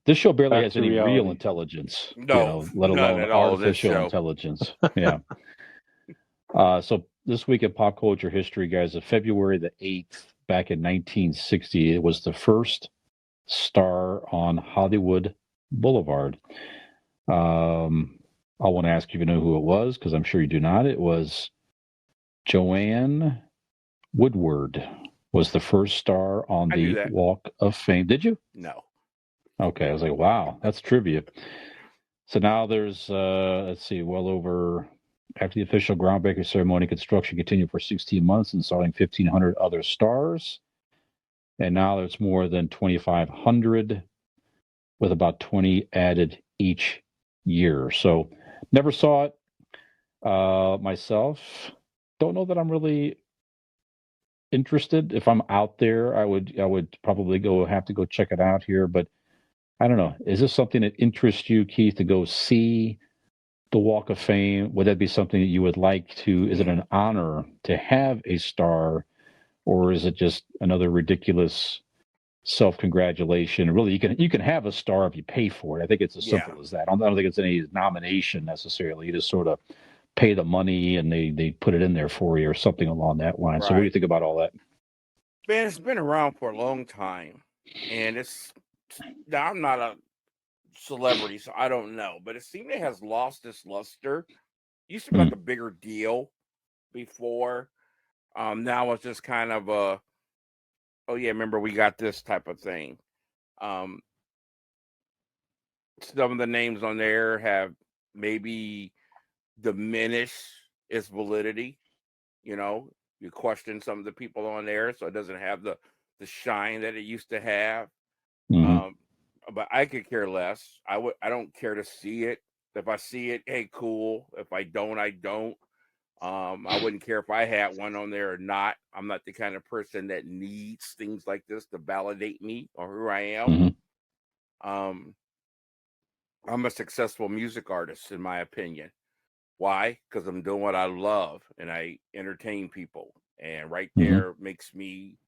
This show barely Back has to any real reality. intelligence. No, let none alone at all, this artificial show. intelligence. Yeah. So this week in pop culture history, guys, of February the 8th, back in 1960, it was the first star on Hollywood Boulevard. I want to ask you if you know who it was, because I'm sure you do not. It was Joanne Woodward was the first star on the Walk of Fame. Did you? No. Okay, I was like, wow, that's trivia. So now there's, let's see, well over, after the official groundbreaking ceremony, construction continued for 16 months, installing 1,500 other stars. And now there's more than 2,500, with about 20 added each year. So never saw it myself. Don't know that I'm really interested. If I'm out there, I would probably have to go check it out here. But I don't know. Is this something that interests you, Keith, to go see the Walk of Fame? Would that be something that you would like to? Is it an honor to have a star, or is it just another ridiculous self-congratulation? Really, you can have a star if you pay for it. I think it's as simple as that. I don't think it's any nomination necessarily. You just sort of pay the money and they put it in there for you or something along that line. Right. So what do you think about all that? Man, it's been around for a long time, and I'm not a celebrity, so I don't know, but it seems it has lost its luster. It used to be like a bigger deal before. Now it's just kind of a, oh yeah, remember we got this type of thing. Some of the names on there have maybe diminished its validity. You question some of the people on there, so it doesn't have the shine that it used to have. But I could care less. I don't care to see it. If I see it, hey, cool. If I don't, I don't. I wouldn't care if I had one on there or not. I'm not the kind of person that needs things like this to validate me or who I am. I'm a successful music artist, in my opinion. Why? Because I'm doing what I love and I entertain people. And right there makes me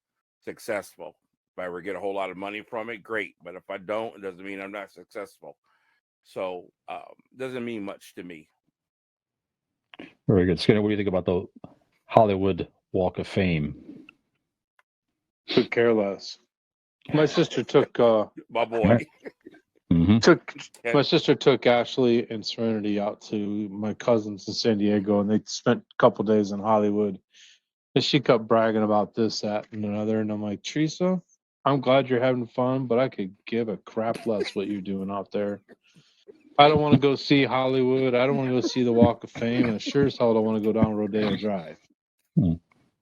successful. If I ever get a whole lot of money from it, great. But if I don't, it doesn't mean I'm not successful. So doesn't mean much to me. Very good. Skinner, what do you think about the Hollywood Walk of Fame? Could care less. My sister took my boy. My sister took Ashley and Serenity out to my cousins in San Diego, and they spent a couple days in Hollywood. And she kept bragging about this, that, and another. And I'm like, Teresa, I'm glad you're having fun, but I could give a crap less what you're doing out there. I don't want to go see Hollywood. I don't want to go see the Walk of Fame. And I sure as hell don't want to go down Rodeo Drive.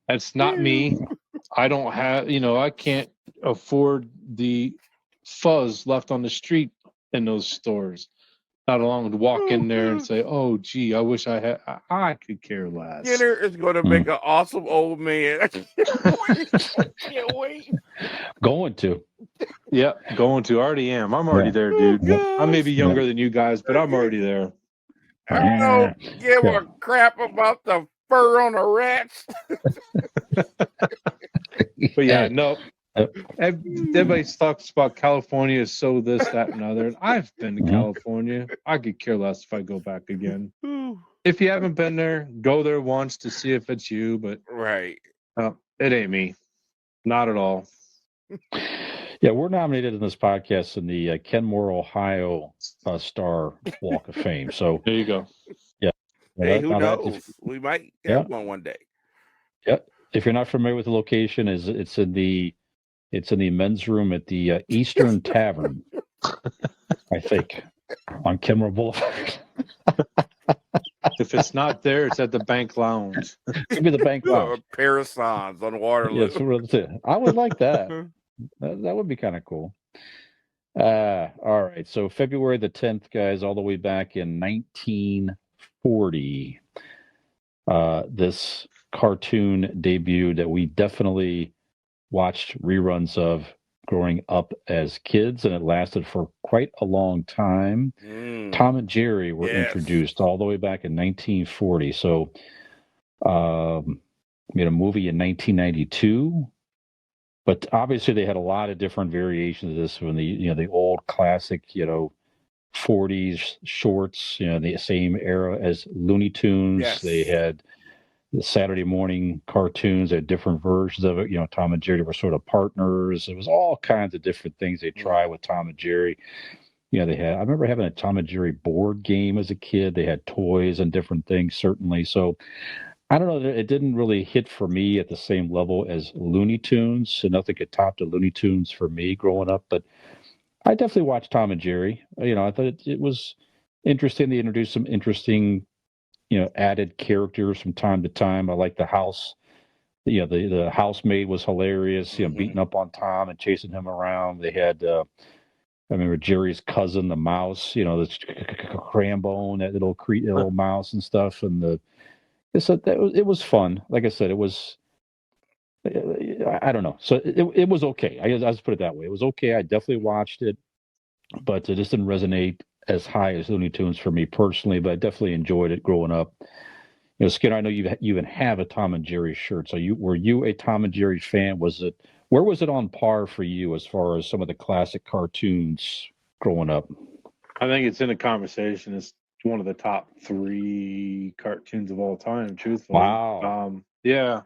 That's not me. I don't have, I can't afford the fuzz left on the street in those stores. Not alone to walk in there and say, oh, gee, I wish I had. I could care less. Skinner is going to make an awesome old man. I can't wait. Going to. Yeah, going to. Already am. I'm already there, dude. I may be younger than you guys, but I'm already there. I don't give a crap about the fur on the rats. But yeah, no. Everybody talks about California is so this, that, and other. I've been to California. I could care less if I go back again. If you haven't been there, go there once to see if it's you. But right, it ain't me. Not at all. Yeah, we're nominated in this podcast in the Kenmore, Ohio Star Walk of Fame. So there you go. Yeah. Hey, who knows? We might have one day. Yep. If you're not familiar with the location, it's in the men's room at the Eastern Tavern, I think, on Kenmore Boulevard. If it's not there, it's at the bank lounge. It could be the bank lounge. Parasons on Waterloo. Yes, I would like that. That would be kind of cool. All right. So February the 10th, guys, all the way back in 1940, this cartoon debut that we definitely watched reruns of growing up as kids, and it lasted for quite a long time. Tom and Jerry were introduced all the way back in 1940. So made a movie in 1992. But obviously, they had a lot of different variations of this from the old classic 40s shorts, the same era as Looney Tunes. Yes. They had the Saturday morning cartoons. They had different versions of it. Tom and Jerry were sort of partners. It was all kinds of different things they tried with Tom and Jerry. I remember having a Tom and Jerry board game as a kid. They had toys and different things, certainly. So I don't know. It didn't really hit for me at the same level as Looney Tunes. So nothing could top the Looney Tunes for me growing up. But I definitely watched Tom and Jerry. I thought it was interesting. They introduced some interesting, added characters from time to time. I like the house. The housemaid was hilarious. Beating up on Tom and chasing him around. They had. I remember Jerry's cousin, the mouse. The Crambone, that little mouse and stuff, and it was fun. Like I said, it was. I don't know. So it was okay. I just put it that way. It was okay. I definitely watched it, but it just didn't resonate as high as Looney Tunes for me personally. But I definitely enjoyed it growing up. Skinner, I know you even have a Tom and Jerry shirt. So were you a Tom and Jerry fan? Where was it on par for you as far as some of the classic cartoons growing up? I think it's in the conversation. It's one of the top 3 cartoons of all time, truthfully. Wow. Yeah.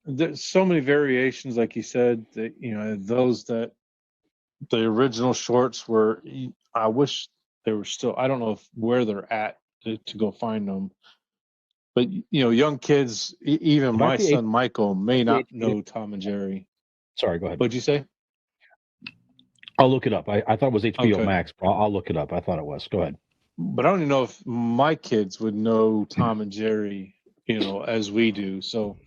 There's so many variations, like you said, that, those that the original shorts were, I wish they were still, I don't know where they're at to go find them. But, young kids, even my son Michael may not know Tom and Jerry. Sorry, go ahead. What'd you say? I'll look it up. I thought it was HBO Okay. Max, but I'll look it up. I thought it was. Go ahead. But I don't even know if my kids would know Tom and Jerry, as we do. So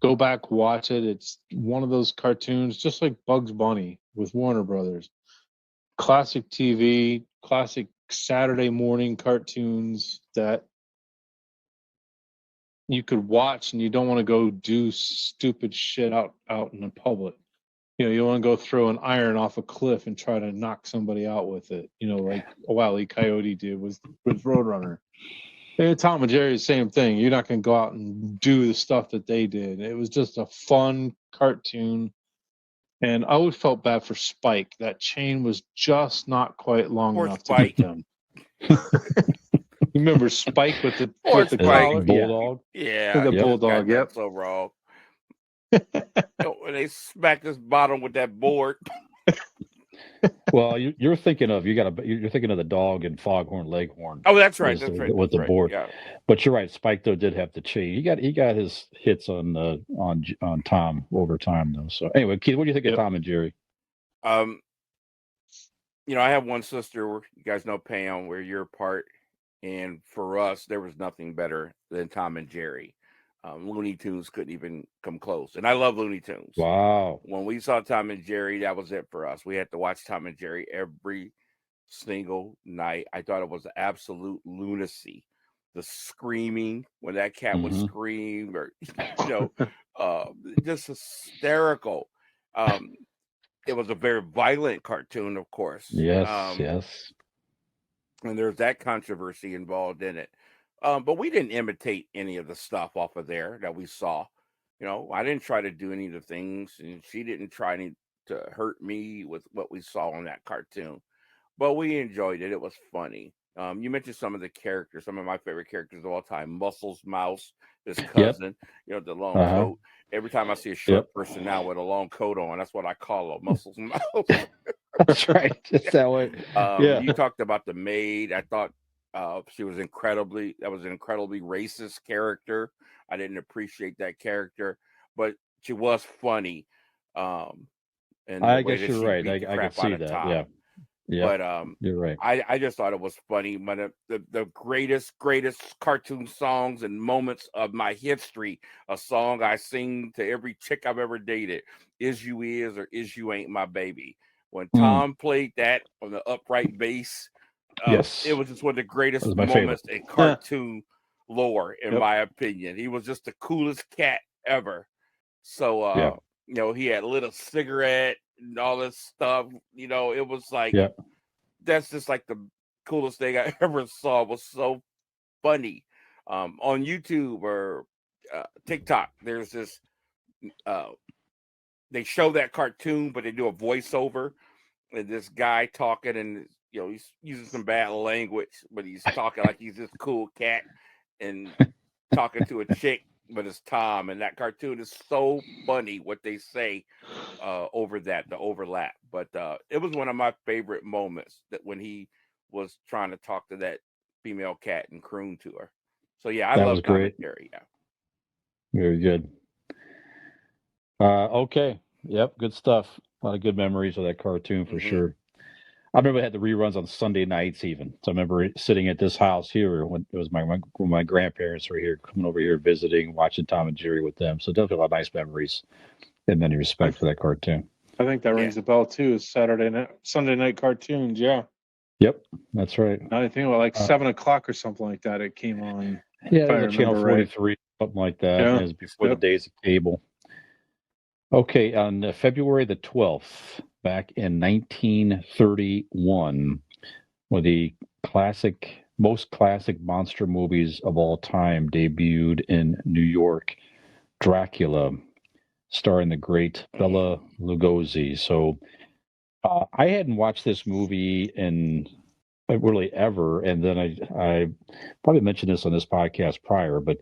go back, watch it. It's one of those cartoons, just like Bugs Bunny with Warner Brothers. Classic TV, classic Saturday morning cartoons that you could watch and you don't want to go do stupid shit out in the public. You want to go throw an iron off a cliff and try to knock somebody out with it, like Wile E. Coyote did with Roadrunner. And Tom and Jerry, the same thing. You're not going to go out and do the stuff that they did. It was just a fun cartoon. And I always felt bad for Spike. That chain was just not quite long enough to beat them. You remember Spike with the collar? Bulldog? Yeah. The Bulldog, yep. That's so wrong. When they smacked his bottom with that board. Well, you're thinking of the dog in Foghorn Leghorn. Oh, that's right. That's right. With the board. Yeah. But you're right. Spike though did have the chain. He got his hits on Tom over time though. So anyway, Keith, what do you think of Tom and Jerry? I have one sister. You guys know Pam, where you're part, and for us, there was nothing better than Tom and Jerry. Looney Tunes couldn't even come close. And I love Looney Tunes. Wow. When we saw Tom and Jerry, that was it for us. We had to watch Tom and Jerry every single night. I thought it was absolute lunacy. The screaming when that cat would scream, or just hysterical. It was a very violent cartoon, of course. Yes, yes. And there's that controversy involved in it. But we didn't imitate any of the stuff off of there that we saw. I didn't try to do any of the things, and she didn't try to hurt me with what we saw on that cartoon. But we enjoyed it. It was funny. You mentioned some of the characters, some of my favorite characters of all time. Muscles Mouse, his cousin, the long coat. Every time I see a short person now with a long coat on, that's what I call him, Muscles Mouse. That's right. It's that way. You talked about the maid. I thought she was incredibly racist character. I didn't appreciate that character, but she was funny. And I guess you're right. I can see that. Yeah. Yeah, But you're right. I just thought it was funny. But the greatest cartoon songs and moments of my history, a song I sing to every chick I've ever dated, "Is You Is" or "Is You Ain't My Baby." When Tom played that on the upright bass, it Yes, was just one of the that greatest was my favorite. moments in cartoon lore, in Yep. my opinion. He was just the coolest cat ever. So Yeah, he had lit a cigarette and all this stuff. It was like, yeah. that's just like the coolest thing I ever saw. It was so funny. On YouTube or TikTok, there's this. Uh, they show that cartoon, but they do a voiceover, and this guy talking, and he's using some bad language, but he's talking like he's this cool cat and talking to a chick, but it's Tom. And that cartoon is so funny what they say over the overlap. But it was one of my favorite moments, that when he was trying to talk to that female cat and croon to her. So yeah, I That was love Tom and great. Jerry. Yeah. Very good. Okay. Yep. Good stuff. A lot of good memories of that cartoon for Mm-hmm. sure. I remember I had the reruns on Sunday nights even. So I remember sitting at this house here when it was when my grandparents were here, coming over here visiting, watching Tom and Jerry with them. So definitely a lot of nice memories in many respects for that cartoon. I think that Yeah. rings a bell too. Is Sunday night cartoons. Yeah. Yep, that's right. Now I think about like 7 o'clock or something like that. It came on, Yeah, if it I was a Channel remember right. 43, something like that. Yeah. It was before the Yep. days of cable. Okay, on February the 12th, back in 1931, one of the most classic monster movies of all time debuted in New York, Dracula, starring the great Bela Lugosi. So I hadn't watched this movie in really ever, and then I probably mentioned this on this podcast prior, but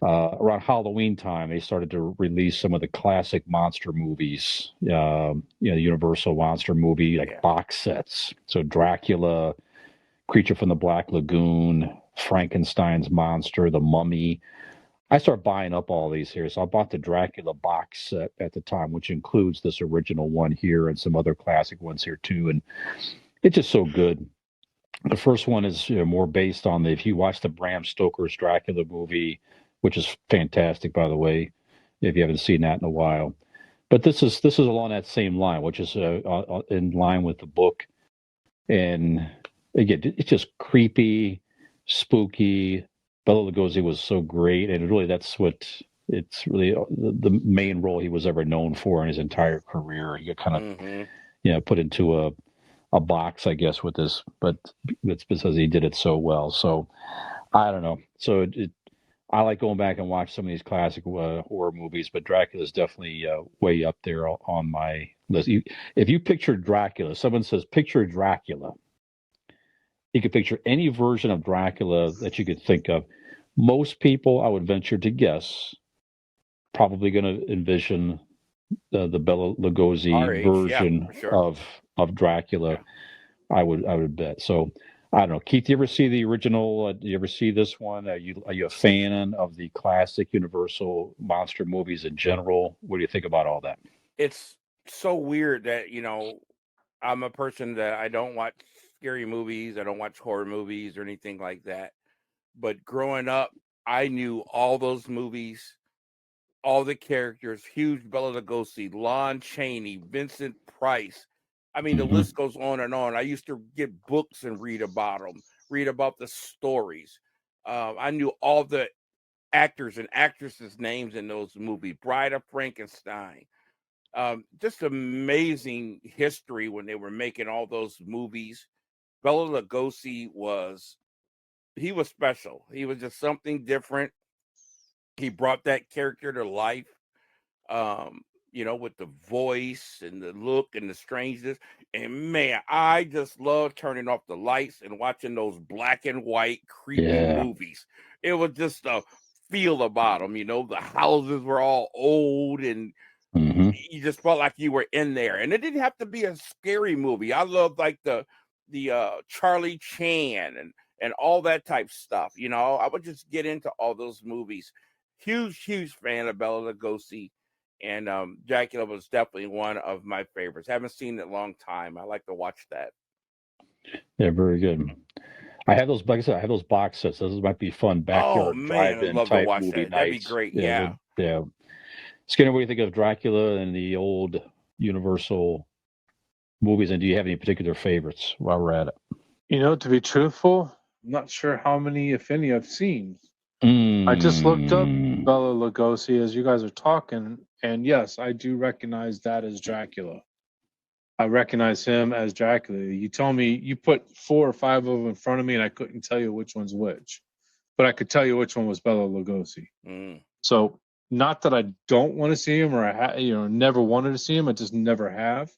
around Halloween time, they started to release some of the classic monster movies, the Universal monster movie, like Yeah. box sets. So Dracula, Creature from the Black Lagoon, Frankenstein's Monster, The Mummy. I started buying up all these here. So I bought the Dracula box set at the time, which includes this original one here and some other classic ones here too. And it's just so good. The first one is more based on if you watch the Bram Stoker's Dracula movie, which is fantastic, by the way, if you haven't seen that in a while. But this is along that same line, which is in line with the book. And again, it's just creepy, spooky. Bela Lugosi was so great, and really that's what it's really the main role he was ever known for in his entire career. He got kind of put into a box, I guess, with this, but it's because he did it so well. So I don't know. So I like going back and watch some of these classic horror movies, but Dracula is definitely way up there on my list. If you picture Dracula, someone says picture Dracula, you could picture any version of Dracula that you could think of. Most people, I would venture to guess, probably going to envision the Bela Lugosi RH. Yeah, version for sure. of Dracula. Yeah. I would bet. So I don't know. Keith, do you ever see the original? Do you ever see this one? Are you a fan of the classic Universal monster movies in general? What do you think about all that? It's so weird that I'm a person that I don't watch scary movies. I don't watch horror movies or anything like that. But growing up, I knew all those movies, all the characters, huge Bela Lugosi, Lon Chaney, Vincent Price. I mean, the Mm-hmm. list goes on and on. I used to get books and read about them, read about the stories. I knew all the actors and actresses' names in those movies. Bride of Frankenstein. Just amazing history when they were making all those movies. Bela Lugosi was special. He was just something different. He brought that character to life. With the voice and the look and the strangeness. And man, I just love turning off the lights and watching those black and white creepy Yeah. movies. It was just a feel about them. The houses were all old and Mm-hmm. you just felt like you were in there. And it didn't have to be a scary movie. I love like the Charlie Chan and all that type stuff. I would just get into all those movies. Huge fan of Bela Lugosi. And Dracula was definitely one of my favorites. Haven't seen it in a long time. I like to watch that. Yeah, very good. I have those, like I said, I have those box sets. Those might be fun backyard I'd drive-in love to type watch movie that. That'd be nights. great. Yeah. Skinner, what do you think of Dracula and the old Universal movies? And do you have any particular favorites while we're at it? To be truthful, I'm not sure how many, if any, I've seen. I just looked up Bela Lugosi as you guys are talking, and yes, I do recognize that as Dracula. I recognize him as Dracula. You told me you put 4 or 5 of them in front of me, and I couldn't tell you which one's which, but I could tell you which one was Bela Lugosi. So, not that I don't want to see him, or I never wanted to see him. I just never have.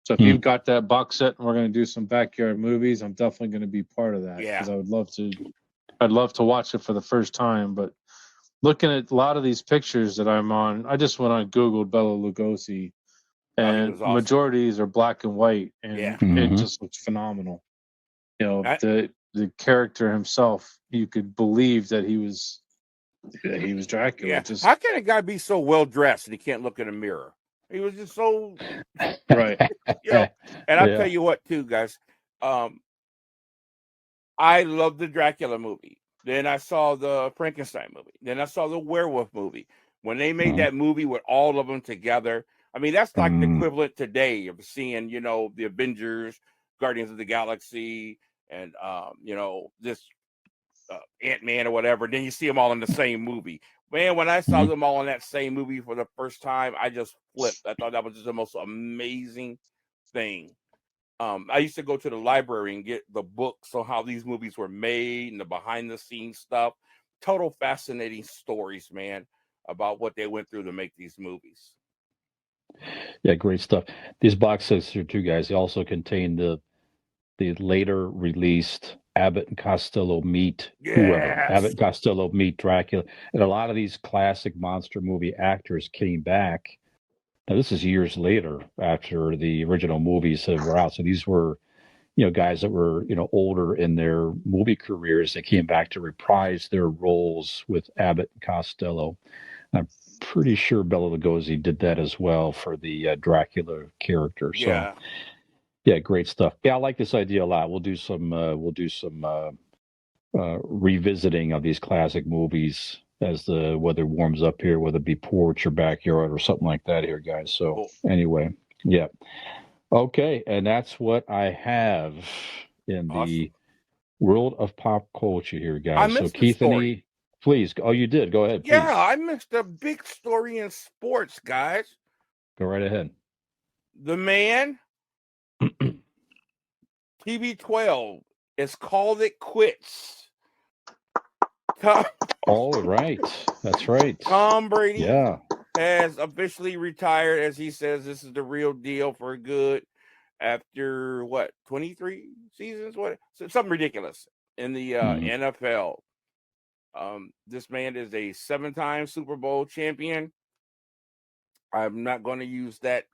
So, if you've got that box set, and we're going to do some backyard movies, I'm definitely going to be part of that because I would love to. I'd love to watch it for the first time, but looking at a lot of these pictures that I'm on, I just went on Googled Bela Lugosi, and awesome. Majorities are black and white, and it just looks phenomenal. The character himself, you could believe that he was Dracula. Yeah. How can a guy be so well dressed and he can't look in a mirror? He was just so right. And I'll tell you what, too, guys. I love the Dracula movie. Then I saw the Frankenstein movie. Then I saw the werewolf movie. When they made that movie with all of them together, I mean, that's like the equivalent today of seeing, the Avengers, Guardians of the Galaxy, and, this Ant-Man or whatever. Then you see them all in the same movie. Man, when I saw them all in that same movie for the first time, I just flipped. I thought that was just the most amazing thing. I used to go to the library and get the books on how these movies were made and the behind-the-scenes stuff. Total fascinating stories, man, about what they went through to make these movies. Yeah, great stuff. These box sets here, too, guys, they also contain the later released Abbott and Costello meet whoever. Abbott and Costello meet Dracula. And a lot of these classic monster movie actors came back. Now, this is years later after the original movies were out. So these were, guys that were, older in their movie careers. They came back to reprise their roles with Abbott and Costello. I'm pretty sure Bela Lugosi did that as well for the Dracula character. So, yeah, great stuff. Yeah, I like this idea a lot. We'll do some revisiting of these classic movies as the weather warms up here, whether it be porch or backyard or something like that here, guys. So anyway, yeah. Okay, and that's what I have in the world of pop culture here, guys. So Keith and E, please. Oh, you did. Go ahead, please. Yeah, I missed a big story in sports, guys. Go right ahead. The man, TB12, has called it quits. All right. That's right. Tom Brady has officially retired. As he says, this is the real deal for good after, 23 seasons? Something ridiculous in the NFL. This man is a 7-time Super Bowl champion. I'm not going to use that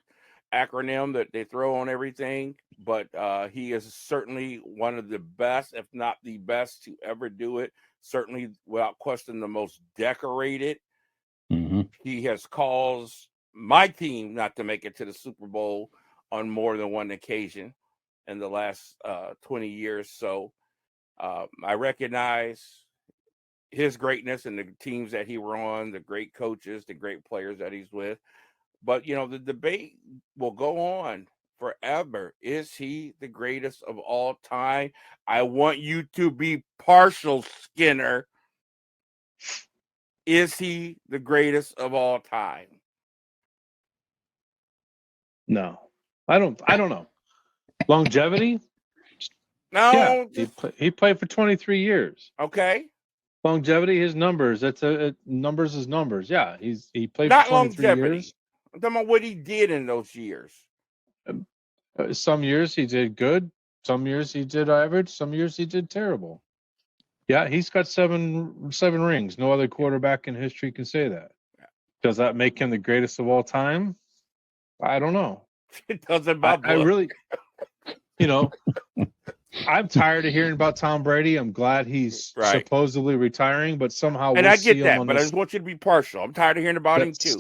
acronym that they throw on everything, but he is certainly one of the best, if not the best, to ever do it. Certainly, without question, the most decorated. He has caused my team not to make it to the Super Bowl on more than one occasion in the last 20 years. So I recognize his greatness and the teams that he were on, the great coaches, the great players that he's with. But, the debate will go on forever. Is he the greatest of all time? I want you to be partial, Skinner. Is he the greatest of all time? No, I don't know. Longevity? No. Yeah, he played for 23 years. Okay. Longevity, his numbers. That's numbers is numbers. Yeah, he played Not for 23 longevity. years. I'm talking about what he did in those years. Some years he did good. Some years he did average. Some years he did terrible. Yeah, he's got seven rings. No other quarterback in history can say that. Does that make him the greatest of all time? I don't know. It doesn't. I really, I'm tired of hearing about Tom Brady. I'm glad he's supposedly retiring, but somehow and I get that. But I just want you to be partial. I'm tired of hearing about him too.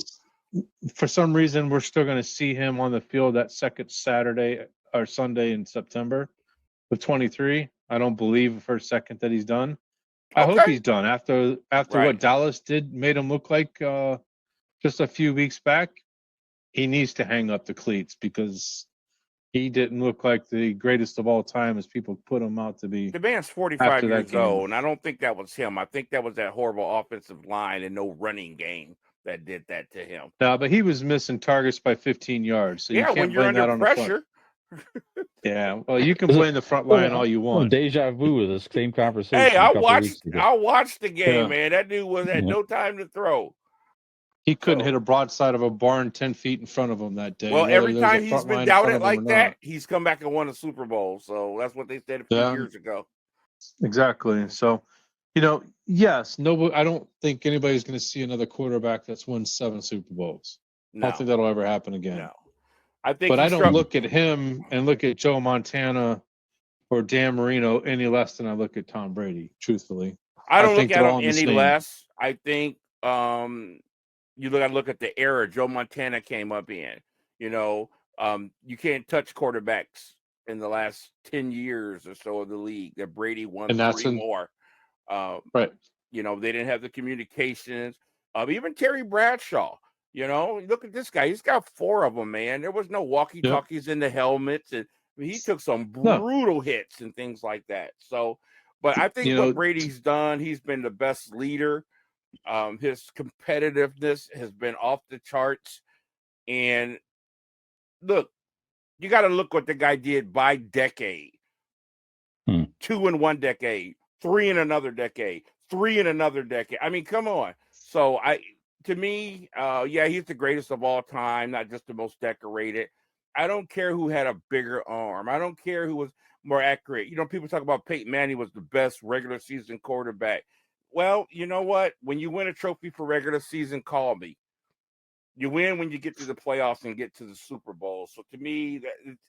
For some reason, we're still going to see him on the field that second Saturday or Sunday in September. with 23. I don't believe for a second that he's done. I hope Okay. he's done after Right. what Dallas made him look like just a few weeks back. He needs to hang up the cleats because he didn't look like the greatest of all time as people put him out to be. The man's 45 after that years game. old, and I don't think that was him. I think that was that horrible offensive line and no running game that did that to him. No, but he was missing targets by 15 yards. So you Yeah, can't when you're blame that under on the front. pressure. Yeah, well, you can blame the front line all you want. Deja vu with this same conversation. Hey, a I couple weeks ago. watched the game, Yeah. man. That dude had no time to throw. He couldn't hit a broadside of a barn 10 feet in front of him that day. Well, whether every there's a time he's front been line in front doubted of him like or that, not. he's come back and won a Super Bowl. So that's what they said a few years ago. Exactly. So, yes, I don't think anybody's going to see another quarterback that's won 7 Super Bowls. No. I don't think that'll ever happen again. No. I think But I don't look at him and look at Joe Montana or Dan Marino any less than I look at Tom Brady, truthfully. I don't think look at they're him all in the any same. less. I think you got to look at the era Joe Montana came up in. You can't touch quarterbacks in the last 10 years or so of the league. That Brady won 3 more. Right. They didn't have the communications. Even Terry Bradshaw. Look at this guy. He's got 4 of them, man. There was no walkie-talkies in the helmets, and he took some brutal hits and things like that. So, but I think what Brady's done, he's been the best leader. His competitiveness has been off the charts. And look, you got to look what the guy did by decade. 2 in one decade, 3 in another decade, 3 in another decade. I mean, come on. So to me, he's the greatest of all time, not just the most decorated. I don't care who had a bigger arm. I don't care who was more accurate. People talk about Peyton Manning was the best regular season quarterback. Well, you know what? When you win a trophy for regular season, call me. You win when you get to the playoffs and get to the Super Bowl. So to me,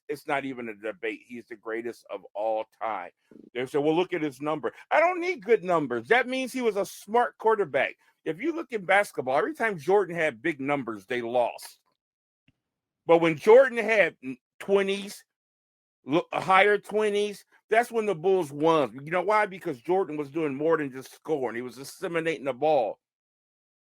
it's not even a debate. He's the greatest of all time. They say, well, look at his number. I don't need good numbers. That means he was a smart quarterback. If you look in basketball, every time Jordan had big numbers, they lost. But when Jordan had 20s, higher 20s, that's when the Bulls won. You know why? Because Jordan was doing more than just scoring. He was disseminating the ball.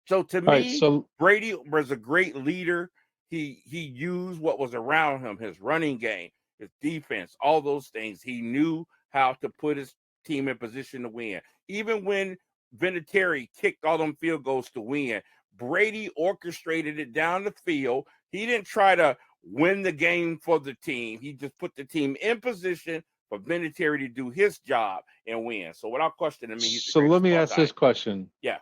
So to me, Brady was a great leader. He used what was around him, his running game, his defense, all those things. He knew how to put his team in position to win. Even when Vinatieri kicked all them field goals to win, Brady orchestrated it down the field. He didn't try to win the game for the team. He just put the team in position for Vinatieri to do his job and win. So without question, So let me ask this question. Yeah.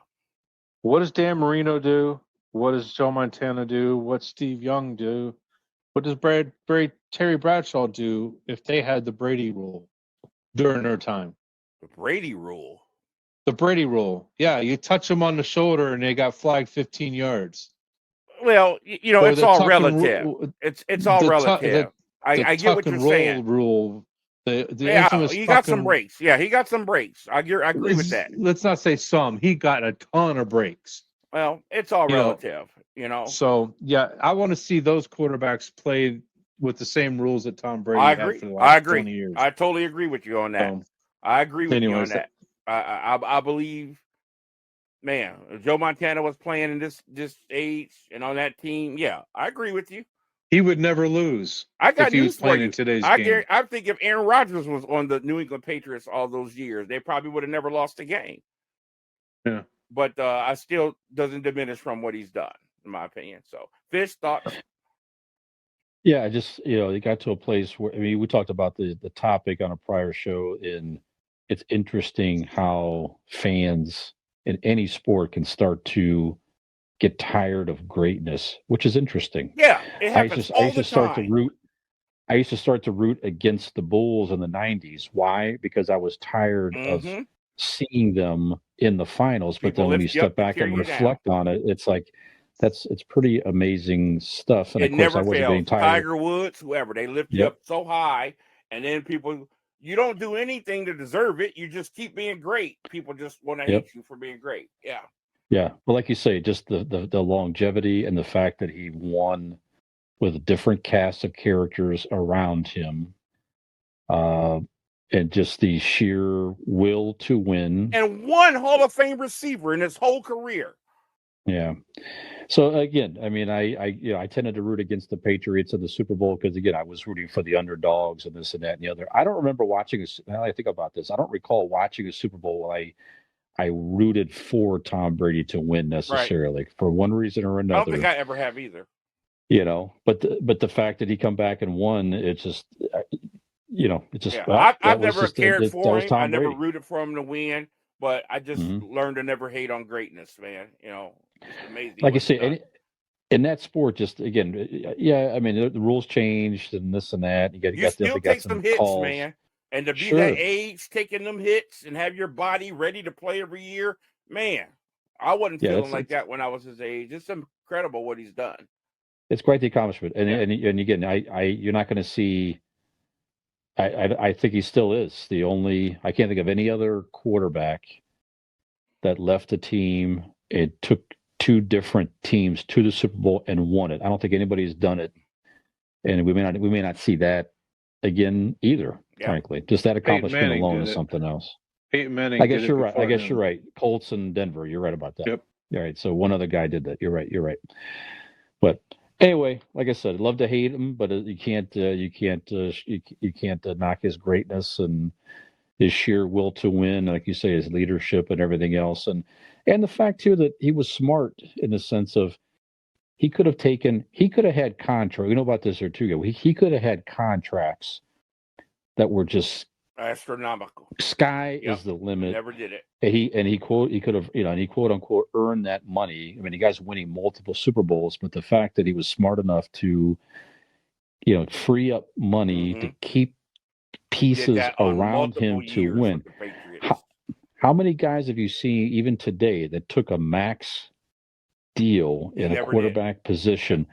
What does Dan Marino do? What does Joe Montana do? What does Steve Young do? What does Terry Bradshaw do if they had the Brady rule during their time? The Brady rule? The Brady rule. Yeah, you touch them on the shoulder and they got flagged 15 yards. Well, it's all relative. It's all relative. I get what you're saying. Rule. The infamous he got some breaks. Yeah, he got some breaks. I agree with that. Let's not say some. He got a ton of breaks. Well, it's all relative, So, yeah, I want to see those quarterbacks played with the same rules that Tom Brady had for the last 20 years. I totally agree with you on that. I agree with you on that. I believe, man, if Joe Montana was playing in this age and on that team, yeah, I agree with you. He would never lose. I got if he was news for playing you. In today's game. I think if Aaron Rodgers was on the New England Patriots all those years, they probably would have never lost a game. Yeah. But I still doesn't diminish from what he's done, in my opinion. So, Fish, thoughts? Yeah, just it got to a place where we talked about the topic on a prior show, and it's interesting how fans in any sport can start to get tired of greatness, which is interesting. Yeah, it happens all the time. I used to start to root against the Bulls in the 90s. Why? Because I was tired of seeing them in the finals. But then when you step back and reflect on it, it's like it's pretty amazing stuff. And it of course, never I wasn't fails. getting tired. Tiger Woods, whoever, they lift you up so high, and then people, you don't do anything to deserve it. You just keep being great. People just want to hate you for being great. Yeah. Yeah. Well, like you say, just the longevity and the fact that he won with a different cast of characters around him. and just the sheer will to win. And one Hall of Fame receiver in his whole career. Yeah. So again, I mean, I tended to root against the Patriots in the Super Bowl because again, I was rooting for the underdogs and this and that and the other. I don't remember watching. Now I think about this, I don't recall watching a Super Bowl where I rooted for Tom Brady to win necessarily for one reason or another. I don't think I ever have either. But the fact that he come back and won, it's just, it's just. Yeah. Well, I've never cared for him. I never Brady. rooted for him to win, but I just learned to never hate on greatness, man. It's amazing. Like I say, in that sport, just again, yeah. I mean, the rules changed and this and that. You still take some hits, calls. man. And to be that age, taking them hits and have your body ready to play every year, man, I wasn't feeling like that when I was his age. It's incredible what he's done. It's quite the accomplishment, and again, you're not going to see. I think he still is the only. I can't think of any other quarterback that left a team. It took two different teams to the Super Bowl and won it. I don't think anybody's done it, and we may not see that again either. Yeah. Frankly, just that accomplishment alone is something else. Peyton Manning. I guess you're right. You're right. Colts and Denver. You're right about that. Yep. All right. So one other guy did that. You're right. But anyway, like I said, I'd love to hate him, but you can't knock his greatness and his sheer will to win, like you say, his leadership and everything else, and the fact too that he was smart in the sense of he could have had contracts. You know about this or two. He could have had contracts that were just astronomical. Sky is the limit. Never did it. And he could have, and he quote unquote earned that money. I mean, the guy's winning multiple Super Bowls, but the fact that he was smart enough to, free up money to keep pieces around him to win. How many guys have you seen even today that took a max deal in a quarterback position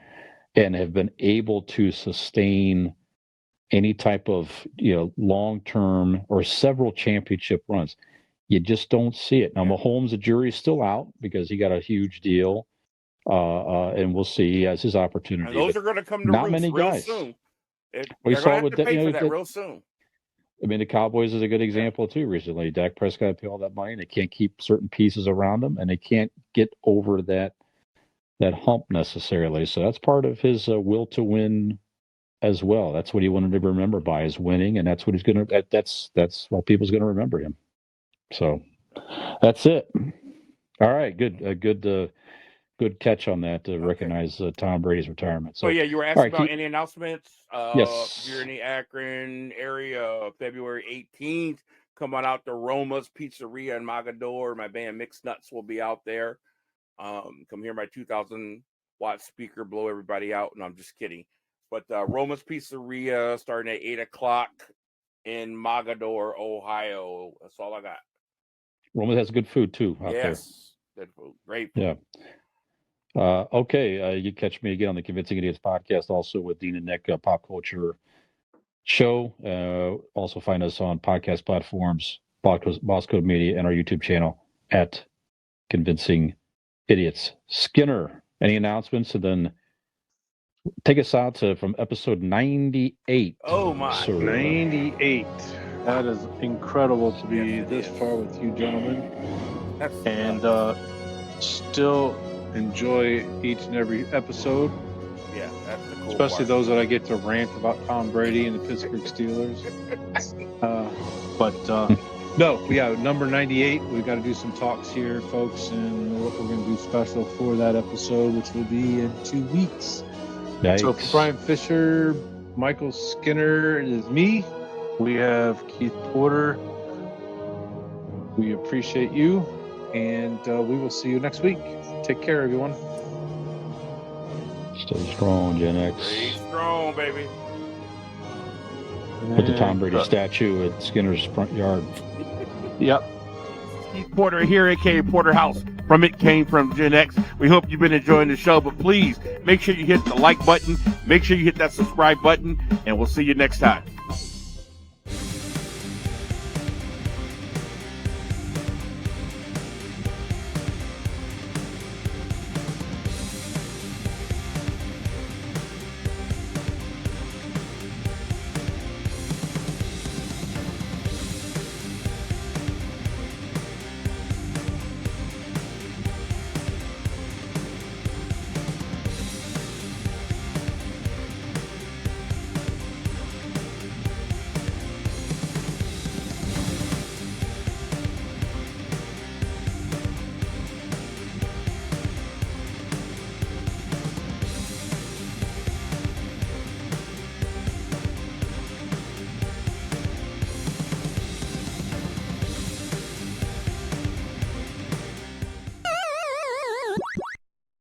and have been able to sustain any type of long-term or several championship runs? You just don't see it. Now, Mahomes, the jury's still out because he got a huge deal, and we'll see. He has his opportunity. And those are going to come to not many real guys. Soon. We saw with that real soon. I mean, the Cowboys is a good example too. Recently, Dak Prescott paid all that money, and they can't keep certain pieces around them, and they can't get over that hump necessarily. So that's part of his will to win as well. That's what he wanted to be remembered by, is winning, and that's what he's going to. That's what people's going to remember him. So that's it. All right, good catch on that to recognize Tom Brady's retirement. So you were asking about any announcements? Yes. If you're in the Akron area, February 18th, come on out to Roma's Pizzeria in Mogador. My band Mixed Nuts will be out there. Come hear my 2,000-watt speaker blow everybody out. No, I'm just kidding. But Roma's Pizzeria starting at 8 o'clock in Mogador, Ohio. That's all I got. Roma has good food too out there. Yes, good food. Great food. Yeah. Okay, you catch me again on the Convincing Idiots podcast, also with Dean and Nick Pop Culture Show. Also find us on podcast platforms, Boss Code Media, and our YouTube channel at Convincing Idiots. Skinner, any announcements? And then take us out from episode 98. Oh, my. 98. That is incredible to be this far with you, gentlemen. And still enjoy each and every episode. Yeah, that's the cool especially part. Those that I get to rant about Tom Brady and the Pittsburgh Steelers. Number 98. We've got to do some talks here, folks, and what we're going to do special for that episode, which will be in 2 weeks. Yikes. So for Brian Fisher, Michael Skinner, it is me. We have Keith Porter. We appreciate you, and we will see you next week. Take care, everyone. Stay strong, Gen X. Stay strong, baby. Put the Tom Brady statue at Skinner's front yard. Yep. Keith Porter here, a.k.a. Porterhouse from It Came From Gen X. We hope you've been enjoying the show, but please make sure you hit the like button, make sure you hit that subscribe button, and we'll see you next time.